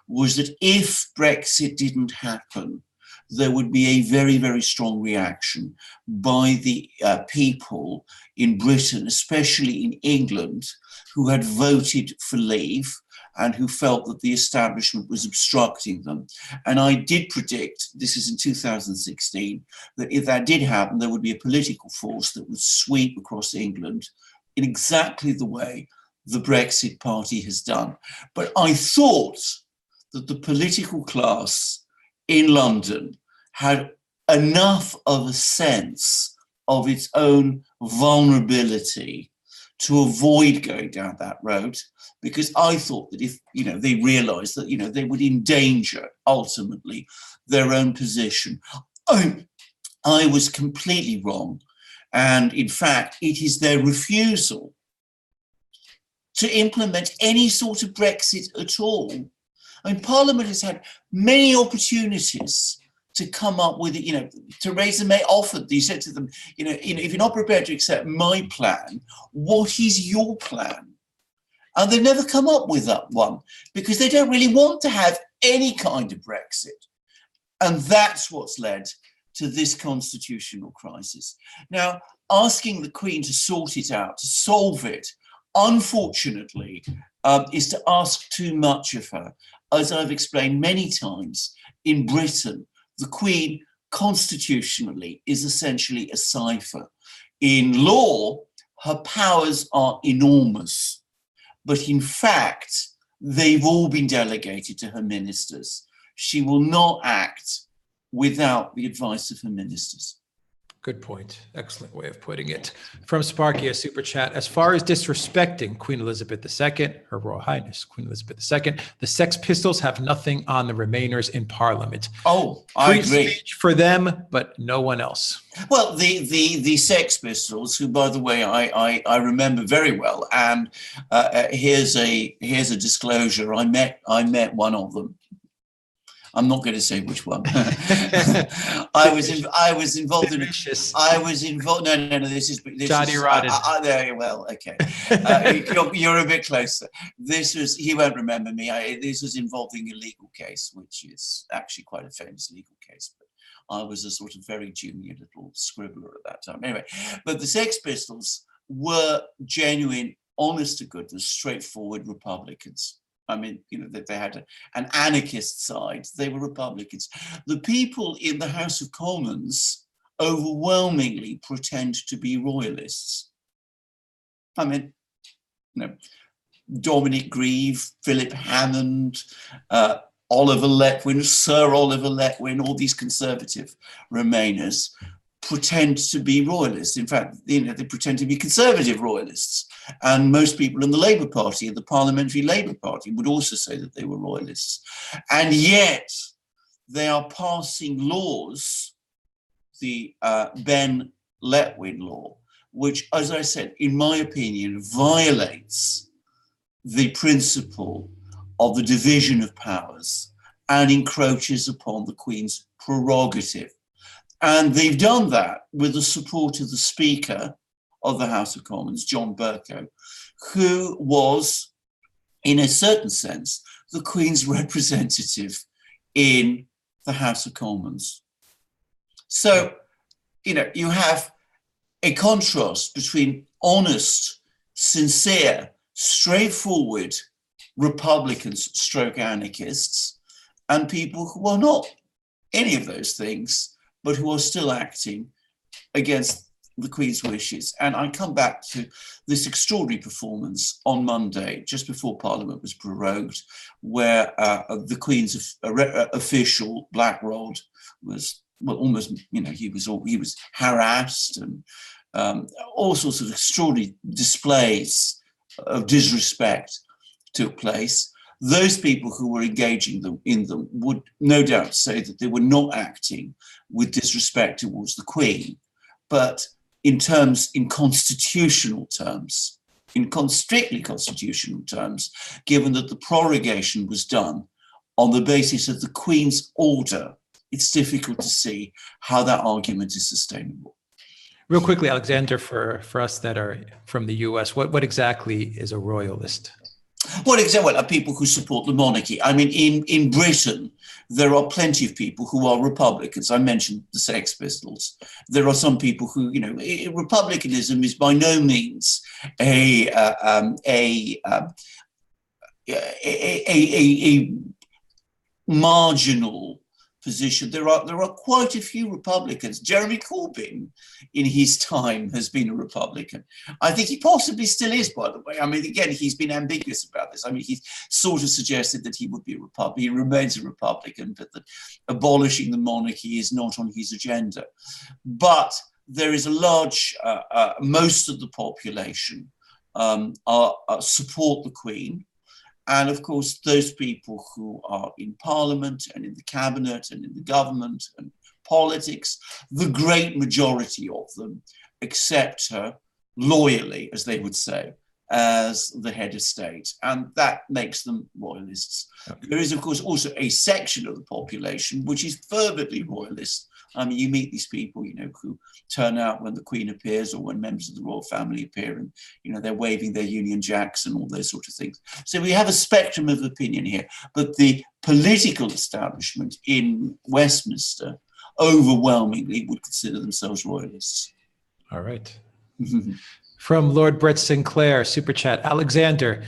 was that if Brexit didn't happen, there would be a very, very strong reaction by the people in Britain, especially in England, who had voted for leave and who felt that the establishment was obstructing them. And I did predict, this is in 2016, that if that did happen, there would be a political force that would sweep across England in exactly the way the Brexit Party has done. But I thought that the political class in London had enough of a sense of its own vulnerability to avoid going down that road, because I thought that if, they realized that, they would endanger ultimately their own position. I was completely wrong. And in fact, it is their refusal to implement any sort of Brexit at all. I mean, Parliament has had many opportunities to come up with it, Theresa May offered, he said to them, if you're not prepared to accept my plan, what is your plan? And they've never come up with that one because they don't really want to have any kind of Brexit. And that's what's led to this constitutional crisis. Now, asking the Queen to sort it out, to solve it, unfortunately, is to ask too much of her. As I've explained many times, in Britain, the Queen constitutionally is essentially a cipher. In law, her powers are enormous, but in fact, they've all been delegated to her ministers. She will not act without the advice of her ministers. Good point. Excellent way of putting it. From Sparky, a super chat. As far as disrespecting Queen Elizabeth II, Her Royal Highness Queen Elizabeth II, the Sex Pistols have nothing on the Remainers in Parliament. Oh, I agree. Free speech for them, but no one else. Well, the Sex Pistols, who, by the way, I remember very well, and here's a disclosure. I met one of them. I'm not going to say which one. I was involved in. I was involved. No. This Johnny Rotten. There. Well, okay. You're a bit closer. This was. He won't remember me. This was involving a legal case, which is actually quite a famous legal case. But I was a sort of very junior little scribbler at that time. Anyway, but the Sex Pistols were genuine, honest to goodness, straightforward Republicans. I mean, that they had an anarchist side. They were Republicans. The people in the House of Commons overwhelmingly pretend to be Royalists. I mean, Dominic Grieve, Philip Hammond, Oliver Letwin, Sir Oliver Letwin, all these conservative Remainers pretend to be Royalists. In fact, they pretend to be conservative Royalists. And most people in the Labour Party, the Parliamentary Labour Party, would also say that they were Royalists. And yet they are passing laws, the Ben Letwin law, which, as I said, in my opinion, violates the principle of the division of powers and encroaches upon the Queen's prerogative. And they've done that with the support of the Speaker of the House of Commons, John Bercow, who was, in a certain sense, the Queen's representative in the House of Commons. So, you have a contrast between honest, sincere, straightforward Republicans stroke anarchists and people who are not any of those things, but who are still acting against the Queen's wishes. And I come back to this extraordinary performance on Monday, just before Parliament was prorogued, where the Queen's official, Black Rod, was almost, he was harassed and all sorts of extraordinary displays of disrespect took place. Those people who were engaging in them would no doubt say that they were not acting with disrespect towards the Queen, but in constitutional terms, strictly constitutional terms, given that the prorogation was done on the basis of the Queen's order, it's difficult to see how that argument is sustainable. Real quickly, Alexander, for us that are from the US, what exactly is a royalist? Well, exactly, are people who support the monarchy. I mean, in Britain, there are plenty of people who are Republicans. I mentioned the Sex Pistols. There are some people who, republicanism is by no means a marginal position. There are quite a few Republicans. Jeremy Corbyn, in his time, has been a Republican. I think he possibly still is, by the way. I mean, again, he's been ambiguous about this. I mean, he's sort of suggested that he would be a Republican. He remains a Republican, but that abolishing the monarchy is not on his agenda. But there is a large, most of the population support the Queen. And of course, those people who are in Parliament and in the cabinet and in the government and politics, the great majority of them accept her loyally, as they would say, as the head of state. And that makes them royalists. Okay. There is, of course, also a section of the population which is fervently royalist. I mean, you meet these people, who turn out when the Queen appears or when members of the royal family appear and, they're waving their Union Jacks and all those sort of things. So we have a spectrum of opinion here, but the political establishment in Westminster overwhelmingly would consider themselves royalists. All right. From Lord Brett Sinclair, Super Chat, Alexander,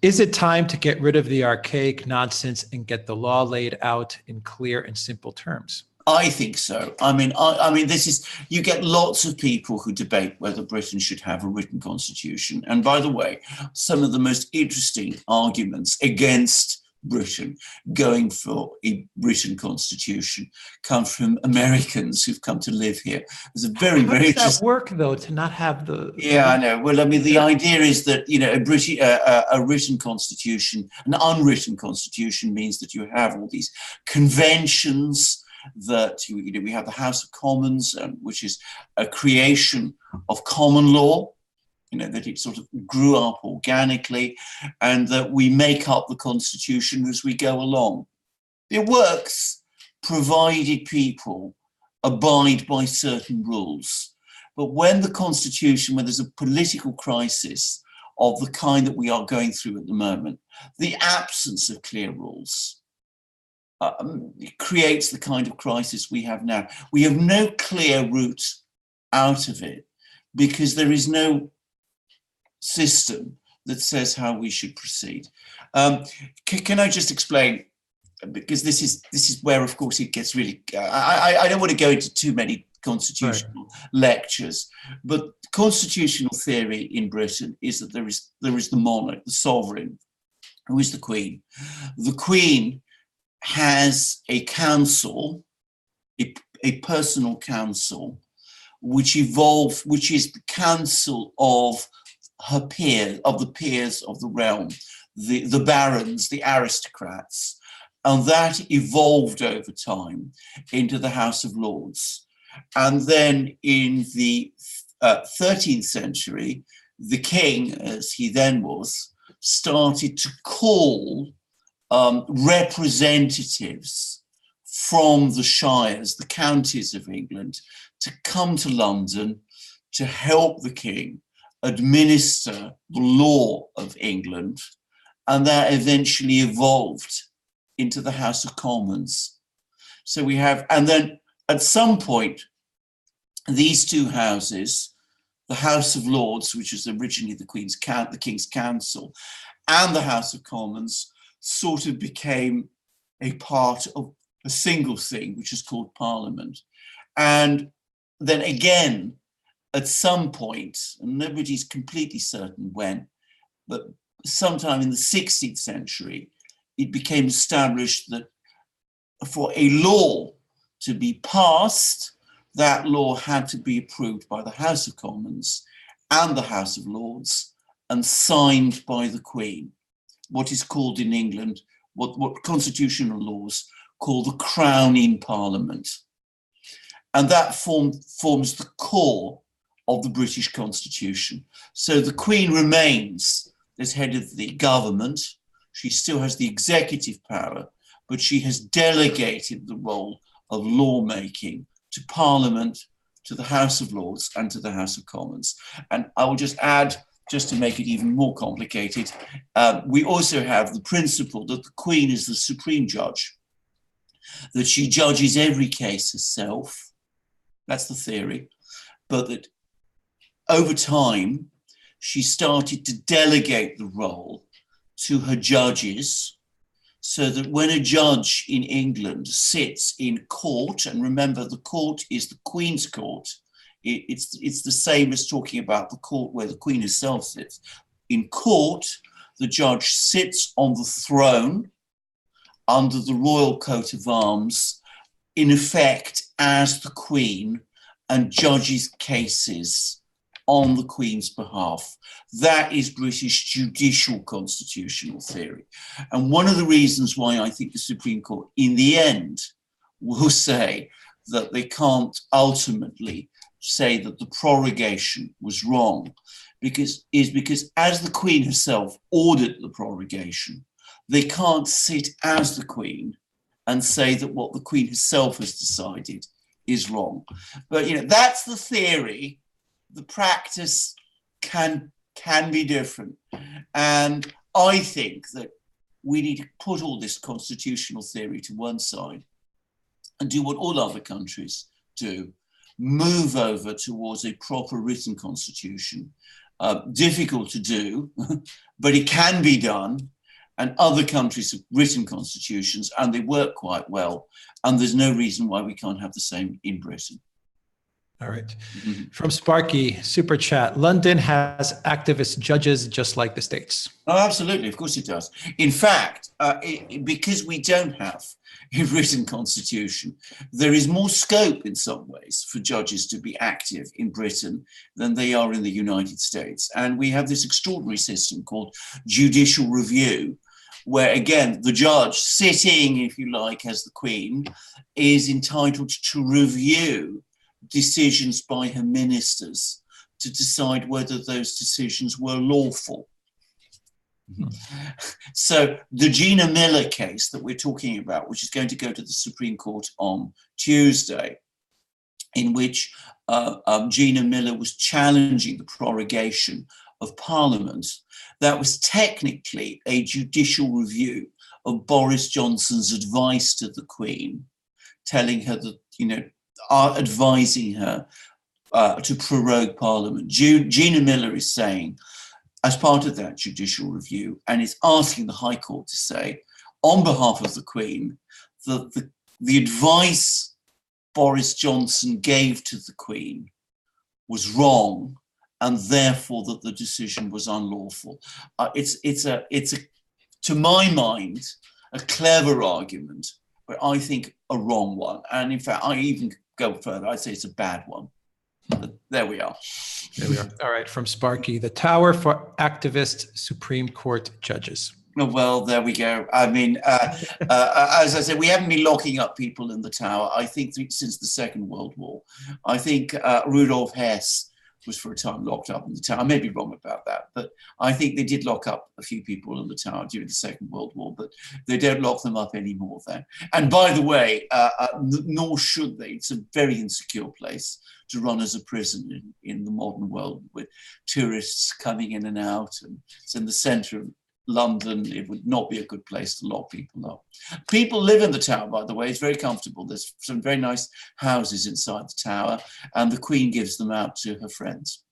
is it time to get rid of the archaic nonsense and get the law laid out in clear and simple terms? I think so. I mean, you get lots of people who debate whether Britain should have a written constitution. And by the way, some of the most interesting arguments against Britain going for a written constitution come from Americans who've come to live here. There's a very, very interesting. How does that work, though, to not have the? Yeah, I know. Well, I mean, the idea is that a written constitution, an unwritten constitution, means that you have all these conventions. That we have the House of Commons, which is a creation of common law, that it sort of grew up organically, and that we make up the constitution as we go along. It works, provided people abide by certain rules. But when there's a political crisis of the kind that we are going through at the moment, the absence of clear rules it creates the kind of crisis we have now. We have no clear route out of it because there is no system that says how we should proceed. Can I just explain? Because this is where, of course, it gets really. I don't want to go into too many constitutional lectures, but constitutional theory in Britain is that there is the monarch, the sovereign, who is the Queen. The Queen has a council, a personal council, which is the council of her peers, of the peers of the realm, the barons, the aristocrats, and that evolved over time into the House of Lords. And then in the 13th century, the king, as he then was, started to call representatives from the shires, the counties of England, to come to London to help the king administer the law of England. And that eventually evolved into the House of Commons. So we have, and then at some point, these two houses, the House of Lords, which was originally the King's Council, and the House of Commons, sort of became a part of a single thing, which is called Parliament. And then again, at some point, and nobody's completely certain when, but sometime in the 16th century, it became established that for a law to be passed, that law had to be approved by the House of Commons and the House of Lords and signed by the Queen, what is called in England, what constitutional laws call the Crown in Parliament. And that forms the core of the British Constitution. So the Queen remains as head of the government. She still has the executive power, but she has delegated the role of lawmaking to Parliament, to the House of Lords, and to the House of Commons. And I will just add, just to make it even more complicated, we also have the principle that the Queen is the supreme judge, that she judges every case herself. That's the theory. But that over time, she started to delegate the role to her judges, so that when a judge in England sits in court, and remember the court is the Queen's court, it's the same as talking about the court where the Queen herself sits. In court, the judge sits on the throne under the royal coat of arms, in effect as the Queen, and judges cases on the Queen's behalf. That is British judicial constitutional theory. And one of the reasons why I think the Supreme Court, in the end, will say that they can't ultimately say that the prorogation was wrong, because as the Queen herself ordered the prorogation, they can't sit as the Queen and say that what the Queen herself has decided is wrong. But that's the theory. The practice can be different. And I think that we need to put all this constitutional theory to one side and do what all other countries do, move over towards a proper written constitution. Difficult to do, but it can be done. And other countries have written constitutions and they work quite well. And there's no reason why we can't have the same in Britain. All right. From Sparky, Super Chat, London has activist judges just like the States. Oh, absolutely. Of course it does. In fact, because we don't have a written constitution, there is more scope in some ways for judges to be active in Britain than they are in the United States. And we have this extraordinary system called judicial review, where, again, the judge sitting, if you like, as the Queen, is entitled to review decisions by her ministers to decide whether those decisions were lawful. So the Gina Miller case that we're talking about, which is going to go to the Supreme Court on Tuesday, in which Gina Miller was challenging the prorogation of Parliament, that was technically a judicial review of Boris Johnson's advice to the Queen, telling her that, advising her to prorogue Parliament. Gina Miller is saying, as part of that judicial review, and is asking the High Court to say, on behalf of the Queen, that the advice Boris Johnson gave to the Queen was wrong, and therefore that the decision was unlawful. It's to my mind, a clever argument, but I think a wrong one. And in fact, I even go further. I'd say it's a bad one. But there we are. There we are. All right. From Sparky, the Tower for activist Supreme Court judges. Oh, well, there we go. I mean, as I said, we haven't been locking up people in the Tower, I think, since the Second World War. I think Rudolf Hess was for a time locked up in the Tower. I may be wrong about that, but I think they did lock up a few people in the Tower during the Second World War, but they don't lock them up anymore then. And by the way, nor should they. It's a very insecure place to run as a prison in the modern world, with tourists coming in and out, and it's in the centre of London. It would not be a good place to lock people up. People live in the Tower, by the way. It's very comfortable. There's some very nice houses inside the Tower, and the Queen gives them out to her friends.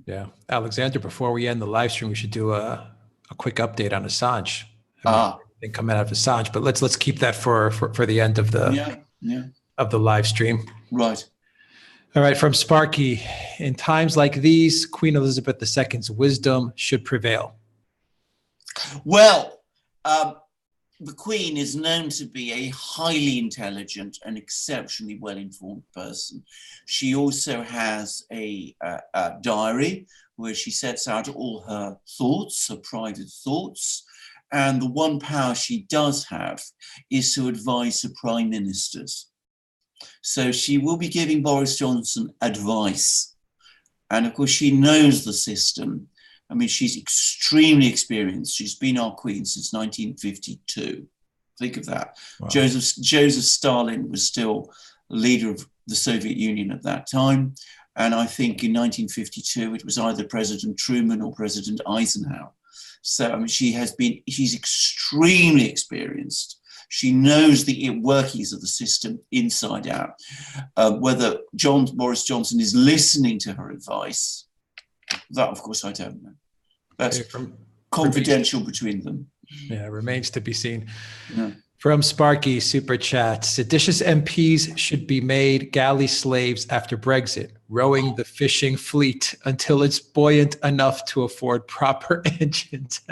Yeah. Alexander, before we end the live stream, we should do a quick update on Assange. Anything coming out of Assange, but let's keep that for the end of the of the live stream. Right. All right. From Sparky, in times like these, Queen Elizabeth II's wisdom should prevail. Well, the Queen is known to be a highly intelligent and exceptionally well-informed person. She also has a diary where she sets out all her thoughts, her private thoughts. And the one power she does have is to advise the prime ministers. So she will be giving Boris Johnson advice. And of course, she knows the system. I mean, she's extremely experienced. She's been our Queen since 1952. Think of that. Wow. Joseph Stalin was still leader of the Soviet Union at that time. And I think in 1952, it was either President Truman or President Eisenhower. So I mean, she's extremely experienced. She knows the workings of the system inside out. Whether Boris Johnson is listening to her advice, that of course I don't know. That's confidential between them. Yeah, remains to be seen. Yeah. From Sparky Super Chat, seditious MPs should be made galley slaves after Brexit, rowing the fishing fleet until it's buoyant enough to afford proper engines.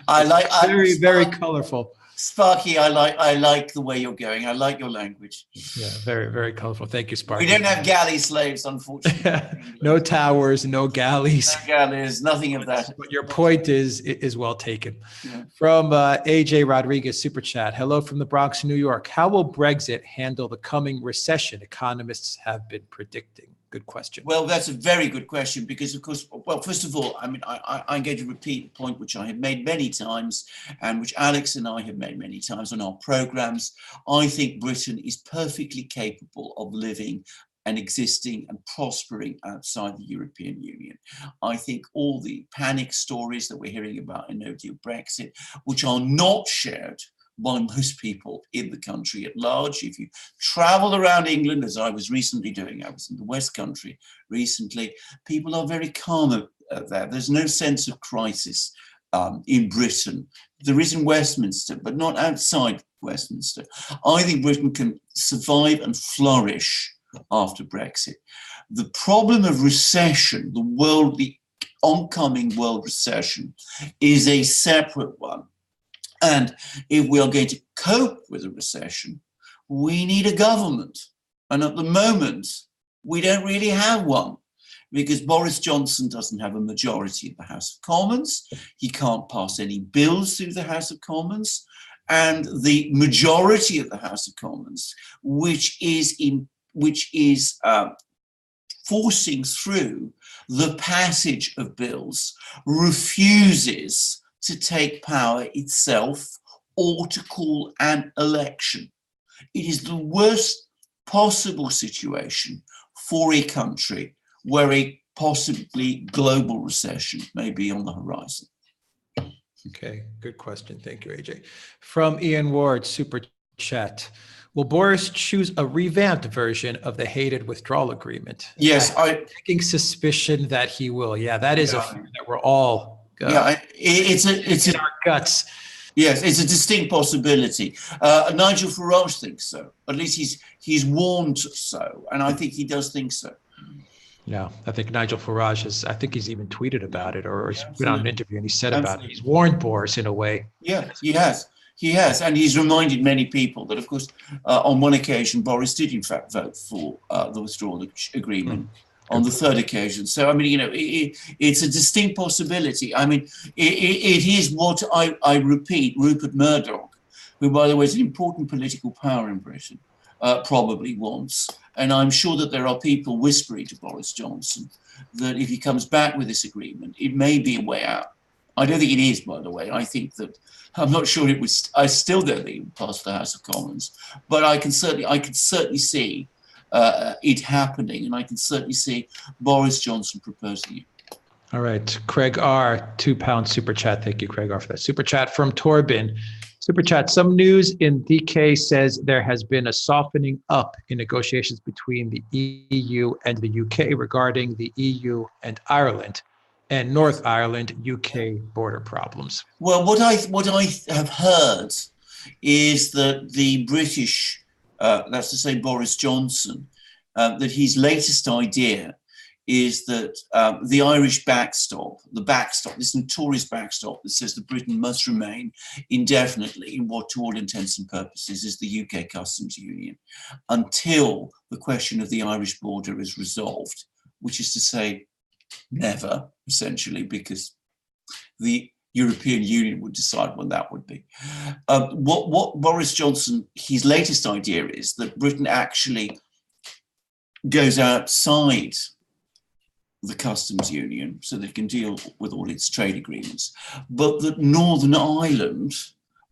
Very colorful. Sparky, I like the way you're going. I like your language. Yeah, very, very colorful. Thank you, Sparky. We don't have galley slaves, unfortunately. No towers, no galleys. No galleys, nothing of that. But your point is well taken. Yeah. From AJ Rodriguez, Super Chat. Hello from the Bronx, New York. How will Brexit handle the coming recession economists have been predicting? Good question. Well, that's a very good question because, of course, well, first of all, I mean, I'm going to repeat a point which I have made many times and which Alex and I have made many times on our programs. I think Britain is perfectly capable of living and existing and prospering outside the European Union. I think all the panic stories that we're hearing about in no deal Brexit, which are not shared by most people in the country at large. If you travel around England, as I was recently doing, I was in the West Country recently, people are very calm there. There's no sense of crisis in Britain. There is in Westminster, but not outside Westminster. I think Britain can survive and flourish after Brexit. The problem of recession, the oncoming world recession, is a separate one. And if we are going to cope with a recession, we need a government. And at the moment, we don't really have one because Boris Johnson doesn't have a majority in the House of Commons. He can't pass any bills through the House of Commons. And the majority of the House of Commons, which is forcing through the passage of bills, refuses to take power itself or to call an election. It is the worst possible situation for a country where a possibly global recession may be on the horizon. Okay, good question. Thank you, AJ. From Ian Ward, Super Chat. Will Boris choose a revamped version of the hated withdrawal agreement? Yes, I'm taking suspicion that he will. Yeah, that is a fear that we're all it's in our guts. Yes, it's a distinct possibility. Nigel Farage thinks so. At least he's warned so, and I think he does think so. Yeah, I think Nigel Farage I think he's even tweeted about it or he's put on an interview and he said about it. He's warned Boris in a way. Yeah, he has. He has, and he's reminded many people that, of course, on one occasion, Boris did in fact vote for the withdrawal agreement. On the third occasion. So, I mean, you know, it's a distinct possibility. I mean, it is what I repeat, Rupert Murdoch, who, by the way, is an important political power in Britain, probably wants. And I'm sure that there are people whispering to Boris Johnson that if he comes back with this agreement, it may be a way out. I don't think it is, by the way. I think that, I'm not sure it was, I still don't think it would pass the House of Commons, but I can certainly see it happening, and I can certainly see Boris Johnson proposing it. All right, Craig R, £2 super chat. Thank you, Craig R, for that super chat. From Corbyn, super chat. Some news in DK says there has been a softening up in negotiations between the EU and the UK regarding the EU and Ireland and North Ireland UK border problems. Well, what I have heard is that the British, that's to say Boris Johnson, that his latest idea is that the Irish backstop, this notorious backstop that says that Britain must remain indefinitely in what, to all intents and purposes, is the UK customs union until the question of the Irish border is resolved, which is to say, never, essentially, because the European Union would decide when that would be. What Boris Johnson, his latest idea is that Britain actually goes outside the customs union so they can deal with all its trade agreements, but that Northern Ireland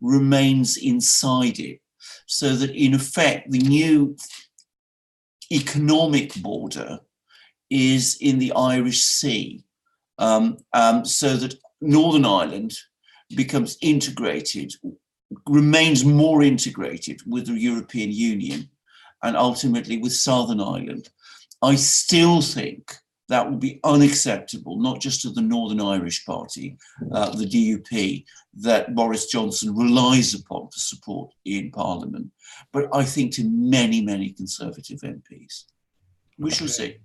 remains inside it, so that in effect the new economic border is in the Irish Sea, so that Northern Ireland becomes integrated, remains more integrated with the European Union and ultimately with Southern Ireland. I still think that will be unacceptable, not just to the Northern Irish Party, the DUP, that Boris Johnson relies upon for support in Parliament, but I think to many, many Conservative MPs. We shall see.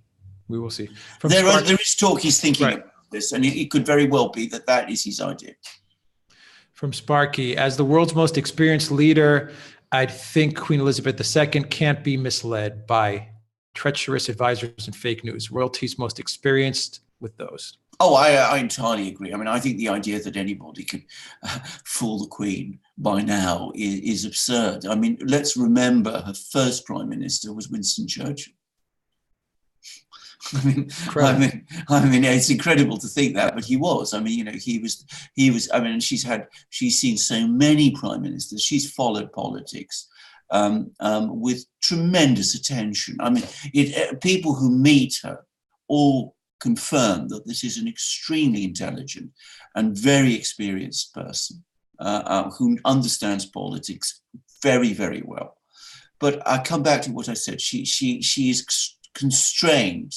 We will see. There is talk he's thinking about this, and it could very well be that that is his idea. From Sparky, as the world's most experienced leader, I think Queen Elizabeth II can't be misled by treacherous advisors and fake news. Royalty's most experienced with those. Oh, I entirely agree. I mean, I think the idea that anybody could fool the Queen by now is absurd. I mean, let's remember her first Prime Minister was Winston Churchill. I mean, it's incredible to think that, but he was. I mean, you know, he was. I mean, she's seen so many prime ministers. She's followed politics with tremendous attention. I mean, people who meet her all confirm that this is an extremely intelligent and very experienced person who understands politics very, very well. But I come back to what I said. She is constrained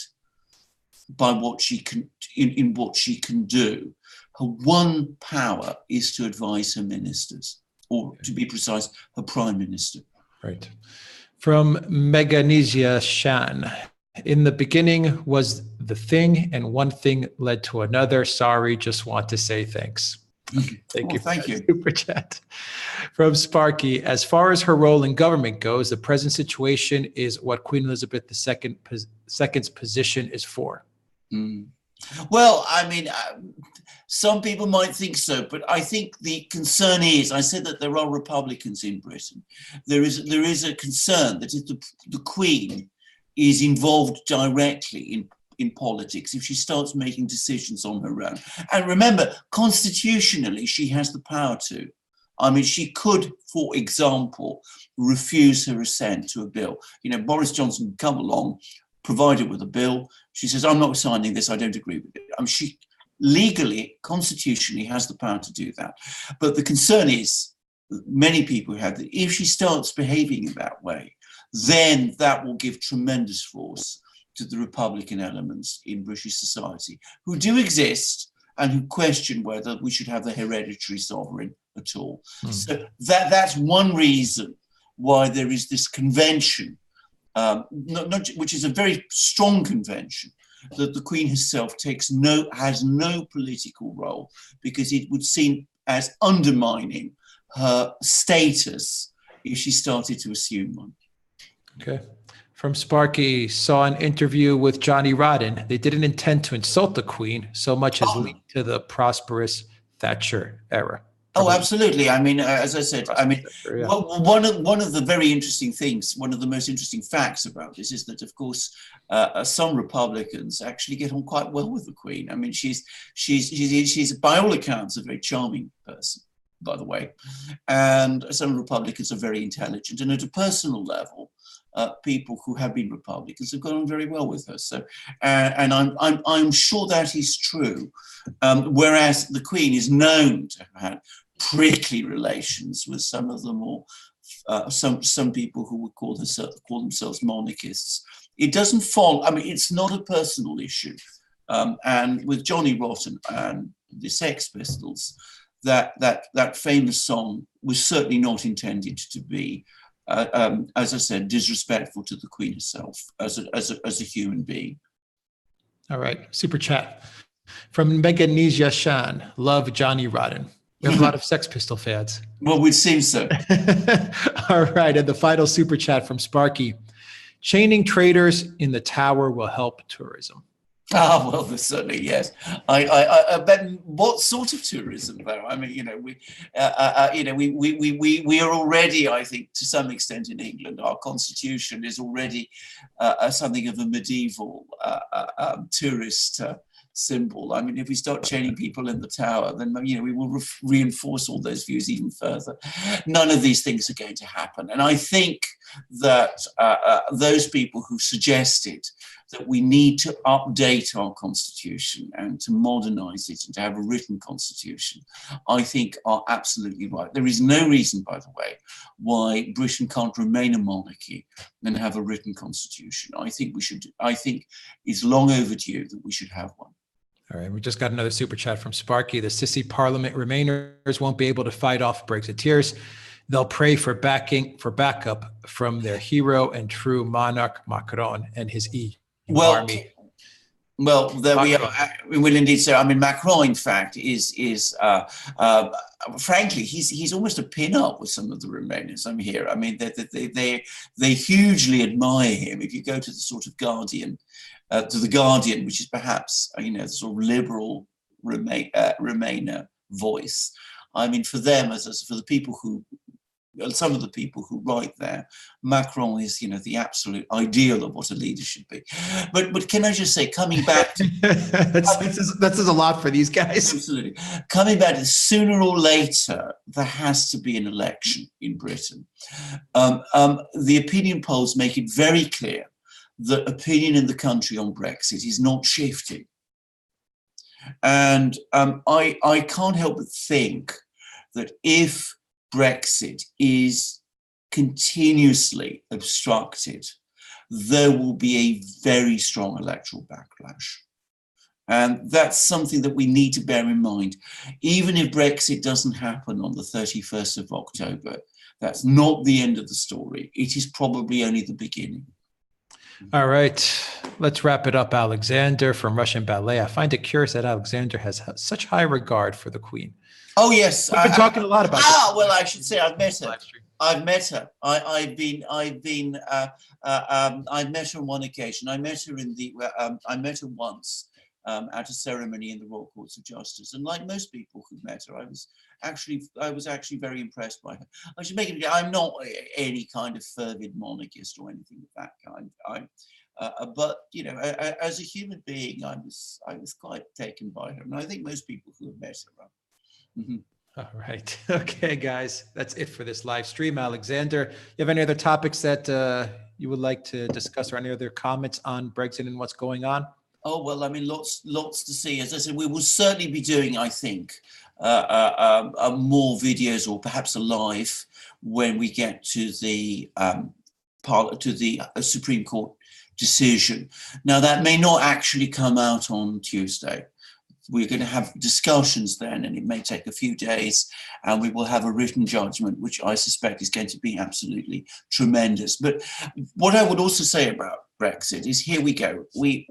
by what she can in what she can do. Her one power is to advise her ministers, or to be precise, her prime minister. Right. From Meganesia Shan. In the beginning was the thing, and one thing led to another. Sorry, just want to say thanks. Okay, thank you. Thank you. Super chat. From Sparky, as far as her role in government goes, the present situation is what Queen Elizabeth II's position is for. Well, I mean, some people might think so, but I think the concern is, I said that there are Republicans in Britain. There is a concern that if the Queen is involved directly in politics, if she starts making decisions on her own. And remember, constitutionally, she has the power to. I mean, she could, for example, refuse her assent to a bill. You know, Boris Johnson would come along, provided with a bill. She says, I'm not signing this, I don't agree with it. She legally, constitutionally has the power to do that. But the concern is, many people have, that if she starts behaving in that way, then that will give tremendous force to the Republican elements in British society, who do exist and who question whether we should have the hereditary sovereign at all. So that's one reason why there is this convention, which is a very strong convention, that the Queen herself has no political role, because it would seem as undermining her status if she started to assume one. Okay. From Sparky, saw an interview with Johnny Rodden. They didn't intend to insult the Queen so much as lead to the prosperous Thatcher era. Oh, absolutely. I mean, as I said, I mean, one of the very interesting things, one of the most interesting facts about this is that, of course, some Republicans actually get on quite well with the Queen. I mean, she's by all accounts a very charming person, by the way, and some Republicans are very intelligent, and at a personal level, people who have been Republicans have got on very well with her. So, and I'm sure that is true. Whereas the Queen is known to have had prickly relations with some of them, or some people who would call themselves monarchists. It doesn't fall. I mean, it's not a personal issue. And with Johnny Rotten and the Sex Pistols, that famous song was certainly not intended to be, as I said, disrespectful to the Queen herself as a human being. All right. Super chat from Meganesia Shan. Love Johnny Rotten. We have a lot of Sex Pistol fans. Well, we'd seem so. All right. And the final super chat from Sparky. Chaining traders in the tower will help tourism. Ah, well, certainly, yes. I bet. What sort of tourism, though? I mean, we are already, I think, to some extent in England, our constitution is already something of a medieval tourist symbol. I mean, if we start chaining people in the tower, then we will reinforce all those views even further. None of these things are going to happen, and I think that those people who suggested that we need to update our constitution and to modernize it and to have a written constitution, I think are absolutely right. There is no reason, by the way, why Britain can't remain a monarchy and have a written constitution. I think it's long overdue that we should have one. All right, we just got another super chat from Sparky. The sissy Parliament Remainers won't be able to fight off Brexiteers. They'll pray for backup from their hero and true monarch Macron and his army. Well, there Macron. We are. We will indeed say. I mean, Macron, in fact, is frankly, he's almost a pin-up with some of the Remainers. I'm here. I mean, they hugely admire him. If you go to the sort of Guardian, which is perhaps the sort of liberal Remainer voice. I mean, for them, for the people who. Some of the people who write there, Macron is, the absolute ideal of what a leader should be. But can I just say, coming back to that says a lot for these guys. Absolutely. Coming back to sooner or later, there has to be an election in Britain. The opinion polls make it very clear that opinion in the country on Brexit is not shifting. And I can't help but think that if Brexit is continuously obstructed, there will be a very strong electoral backlash. And that's something that we need to bear in mind. Even if Brexit doesn't happen on the 31st of October, that's not the end of the story. It is probably only the beginning. All right, let's wrap it up. Alexander from Russian Ballet. I find it curious that Alexander has such high regard for the Queen. Oh yes, we've been talking a lot about. Well, I should say I've met her. I've met her on one occasion. I met her once at a ceremony in the Royal Courts of Justice, and like most people who've met her, I was actually very impressed by her. I should make it clear, I'm not any kind of fervid monarchist or anything of that kind. But as a human being, I was quite taken by her, and I think most people who have met her are. Mm-hmm. All right. Okay, guys, that's it for this live stream. Alexander, you have any other topics that you would like to discuss, or any other comments on Brexit and what's going on? Oh, well, I mean, lots to see. As I said, we will certainly be doing, I think, more videos, or perhaps a live, when we get to the Supreme Court decision. Now, that may not actually come out on Tuesday. We're going to have discussions then, and it may take a few days, and we will have a written judgment, which I suspect is going to be absolutely tremendous. But what I would also say about Brexit is, here we go. I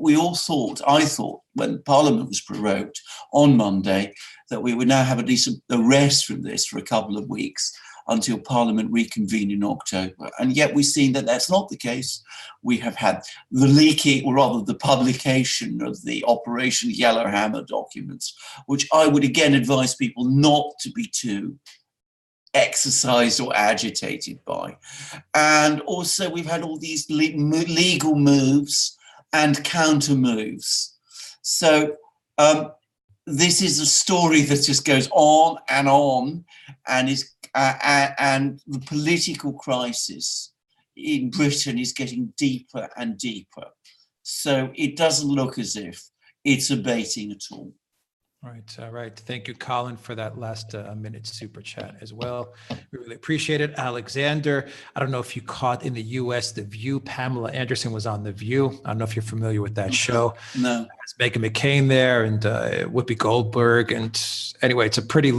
thought, when Parliament was prorogued on Monday, that we would now have at least a rest from this for a couple of weeks until Parliament reconvened in October. And yet we've seen that that's not the case. We have had the leaking, or rather the publication of the Operation Yellowhammer documents, which I would again advise people not to be too exercised or agitated by. And also we've had all these legal moves and counter moves. So this is a story that just goes on, and is and the political crisis in Britain is getting deeper and deeper. So it doesn't look as if it's abating at all. All right. Thank you, Colin, for that last minute super chat as well. We really appreciate it. Alexander, I don't know if you caught in the US, The View. Pamela Anderson was on The View. I don't know if you're familiar with that show. No. It's Meghan McCain there, and Whoopi Goldberg. And anyway, it's a pretty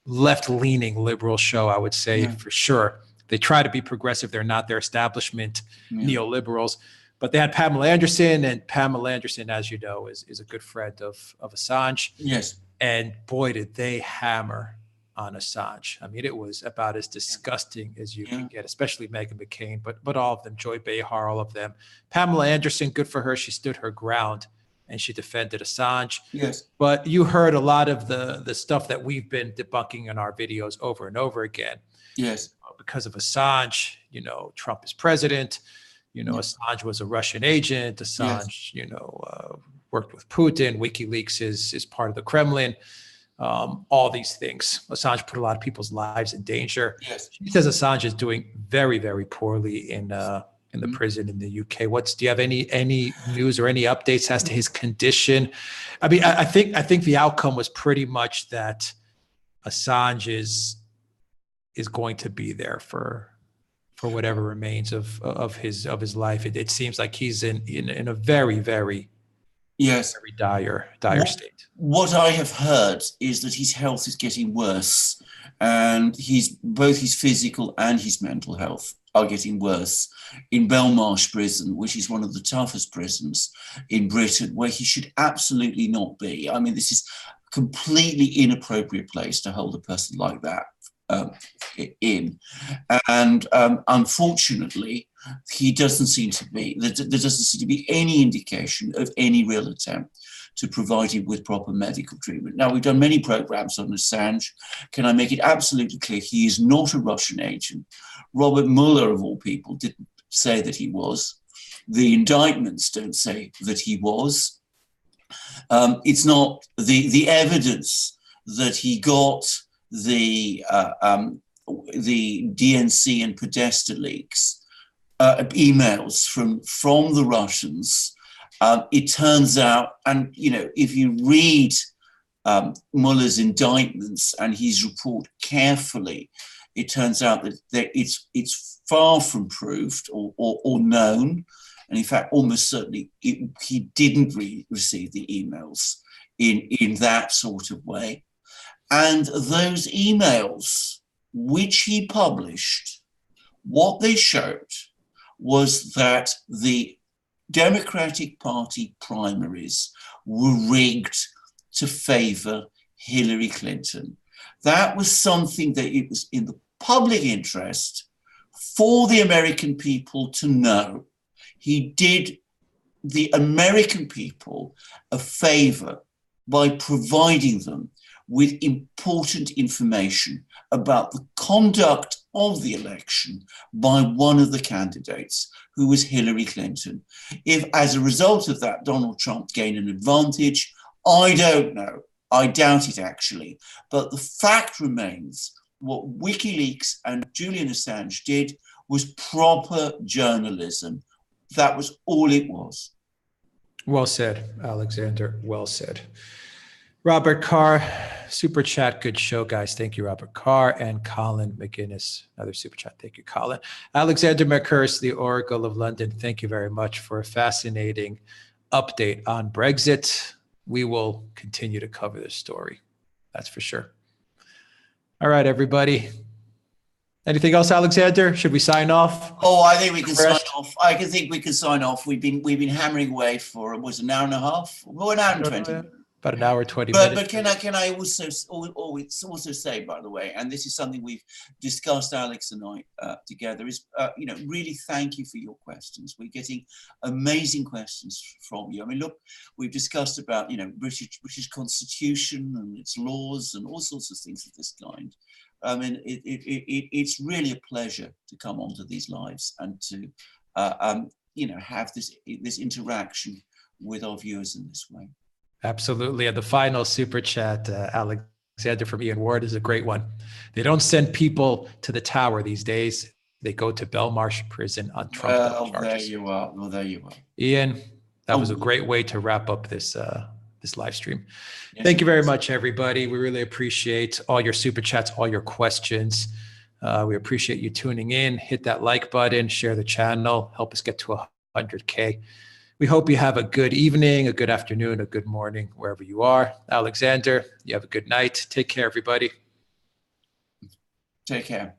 left-leaning liberal show, I would say, for sure. They try to be progressive. They're not. They're establishment neoliberals. But they had Pamela Anderson, and Pamela Anderson, as you know, is a good friend of Assange. Yes. And boy, did they hammer on Assange. I mean, it was about as disgusting as you can get, especially Meghan McCain, but all of them, Joy Behar, all of them. Pamela Anderson, good for her. She stood her ground and she defended Assange. Yes. But you heard a lot of the stuff that we've been debunking in our videos over and over again. Yes. Because of Assange, you know, Trump is president. You know, Assange was a Russian agent. Assange, you know, worked with Putin. WikiLeaks is part of the Kremlin. All these things. Assange put a lot of people's lives in danger. Yes. She says Assange is doing very, very poorly in the prison in the UK. Do you have any news or any updates as to his condition? I mean, I think the outcome was pretty much that Assange is going to be there for whatever remains of his life. It seems like he's in a very, very very dire state. What I have heard is that his health is getting worse, and both his physical and his mental health are getting worse in Belmarsh prison, which is one of the toughest prisons in Britain, where he should absolutely not be. I mean, this is a completely inappropriate place to hold a person like that in. And unfortunately, there doesn't seem to be any indication of any real attempt to provide him with proper medical treatment. Now, we've done many programs on Assange. Can I make it absolutely clear? He is not a Russian agent. Robert Mueller, of all people, didn't say that he was. The indictments don't say that he was. It's not the evidence that he got the DNC and Podesta leaks, emails from the Russians. It turns out, and you know, if you read Mueller's indictments and his report carefully, it turns out that it's far from proved or known, and in fact, almost certainly he didn't receive the emails in that sort of way. And those emails, which he published, what they showed was that the Democratic Party primaries were rigged to favor Hillary Clinton. That was something that it was in the public interest for the American people to know. He did the American people a favor by providing them with important information about the conduct of the election by one of the candidates, who was Hillary Clinton. If, as a result of that, Donald Trump gained an advantage, I don't know. I doubt it, actually. But the fact remains, what WikiLeaks and Julian Assange did was proper journalism. That was all it was. Well said, Alexander. Well said. Robert Carr, super chat. Good show, guys. Thank you, Robert Carr. And Colin McGinnis, another super chat. Thank you, Colin. Alexander McCurse, the Oracle of London. Thank you very much for a fascinating update on Brexit. We will continue to cover this story. That's for sure. All right, everybody. Anything else, Alexander? Should we sign off? Oh, I think we can sign off. I think we can sign off. We've been hammering away for an hour and a half, an hour and 20 minutes. About an hour, 20 minutes. But can I also say, by the way, and this is something we've discussed, Alex and I together, is really thank you for your questions. We're getting amazing questions from you. I mean, look, we've discussed about British Constitution and its laws and all sorts of things of this kind. I mean, it's really a pleasure to come onto these lives and to have this interaction with our viewers in this way. Absolutely. And the final super chat, Alexander from Ian Ward, is a great one. They don't send people to the tower these days. They go to Belmarsh prison on Trump charges. There you are. Well, there you are. Ian, that was a great way to wrap up this live stream. Yes, thank you very much, everybody. We really appreciate all your super chats, all your questions. We appreciate you tuning in. Hit that like button, share the channel, help us get to 100K. We hope you have a good evening, a good afternoon, a good morning, wherever you are. Alexander, you have a good night. Take care, everybody. Take care.